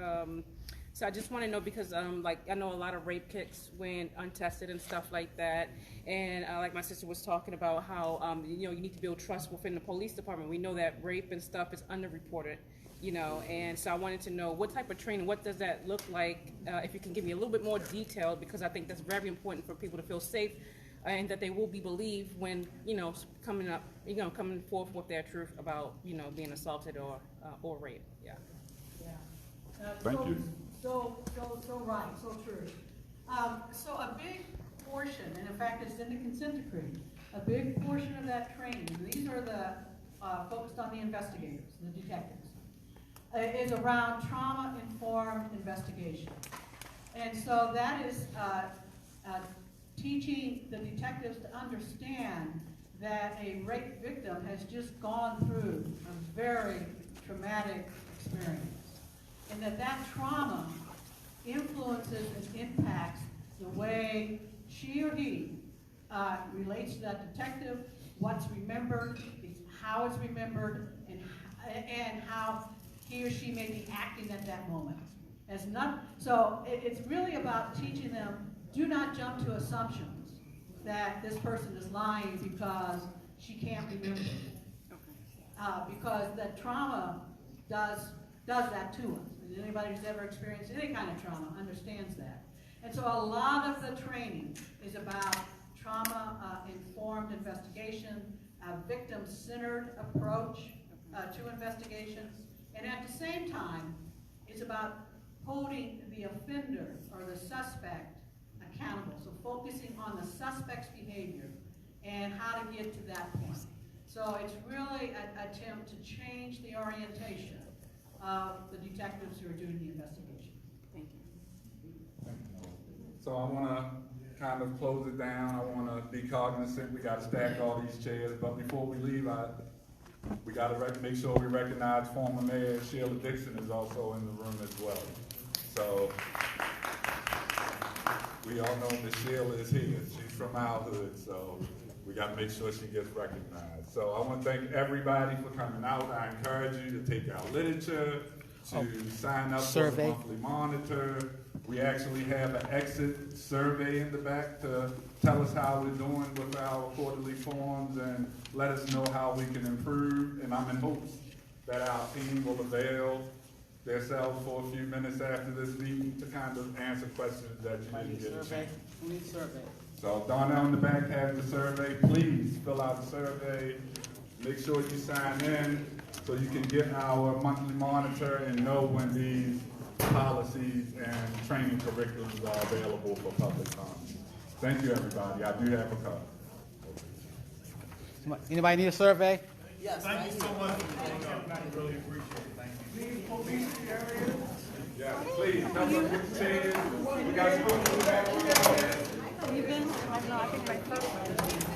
So I just want to know because like I know a lot of rape kits went untested and stuff like that, and like my sister was talking about how you know, you need to build trust within the police department. We know that rape and stuff is underreported, you know, and so I wanted to know what type of training, what does that look like, if you can give me a little bit more detail, because I think that's very important for people to feel safe and that they will be believed when, you know, coming forth with their truth about, you know, being assaulted or raped. Yeah. Yeah. Thank you. So right, so true. So a big portion, and in fact it's in the consent decree, a big portion of that training, and these are the focused on the investigators, the detectives, is around trauma-informed investigation. And so that is teaching the detectives to understand that a rape victim has just gone through a very traumatic experience, and that trauma influences and impacts the way she or he relates to that detective, what's remembered, how it's remembered, and how he or she may be acting at that moment. So it's really about teaching them, do not jump to assumptions that this person is lying because she can't remember. Because that trauma does that to us. And anybody who's ever experienced any kind of trauma understands that. And so a lot of the training is about trauma-informed investigation, a victim-centered approach to investigations, and at the same time, it's about holding the offender or the suspect accountable. So focusing on the suspect's behavior and how to get to that point. So it's really an attempt to change the orientation of the detectives who are doing the investigation. Thank you. So I wanna kind of close it down. I wanna be cognizant, we gotta stack all these chairs, but before we leave, we gotta make sure we recognize former Mayor Sheila Dixon is also in the room as well. So, we all know that Sheila is here. She's from our hood, so we got to make sure she gets recognized. So I want to thank everybody for coming out. I encourage you to take our literature, to sign up for the monthly monitor. We actually have an exit survey in the back to tell us how we're doing with our quarterly forms and let us know how we can improve. And I'm in hopes that our team will avail themselves for a few minutes after this meeting to kind of answer questions that you didn't get a chance. We need survey. So Donna in the back has the survey. Please fill out the survey. Make sure you sign in so you can get our monthly monitor and know when these policies and training curriculums are available for public comment. Thank you, everybody. I do have a card. Anybody need a survey? Yes. Thank you so much for showing up. I really appreciate it. Thank you. Yeah, please, help us with the chairs. We got to go through that. Even, I don't know, I think my photo.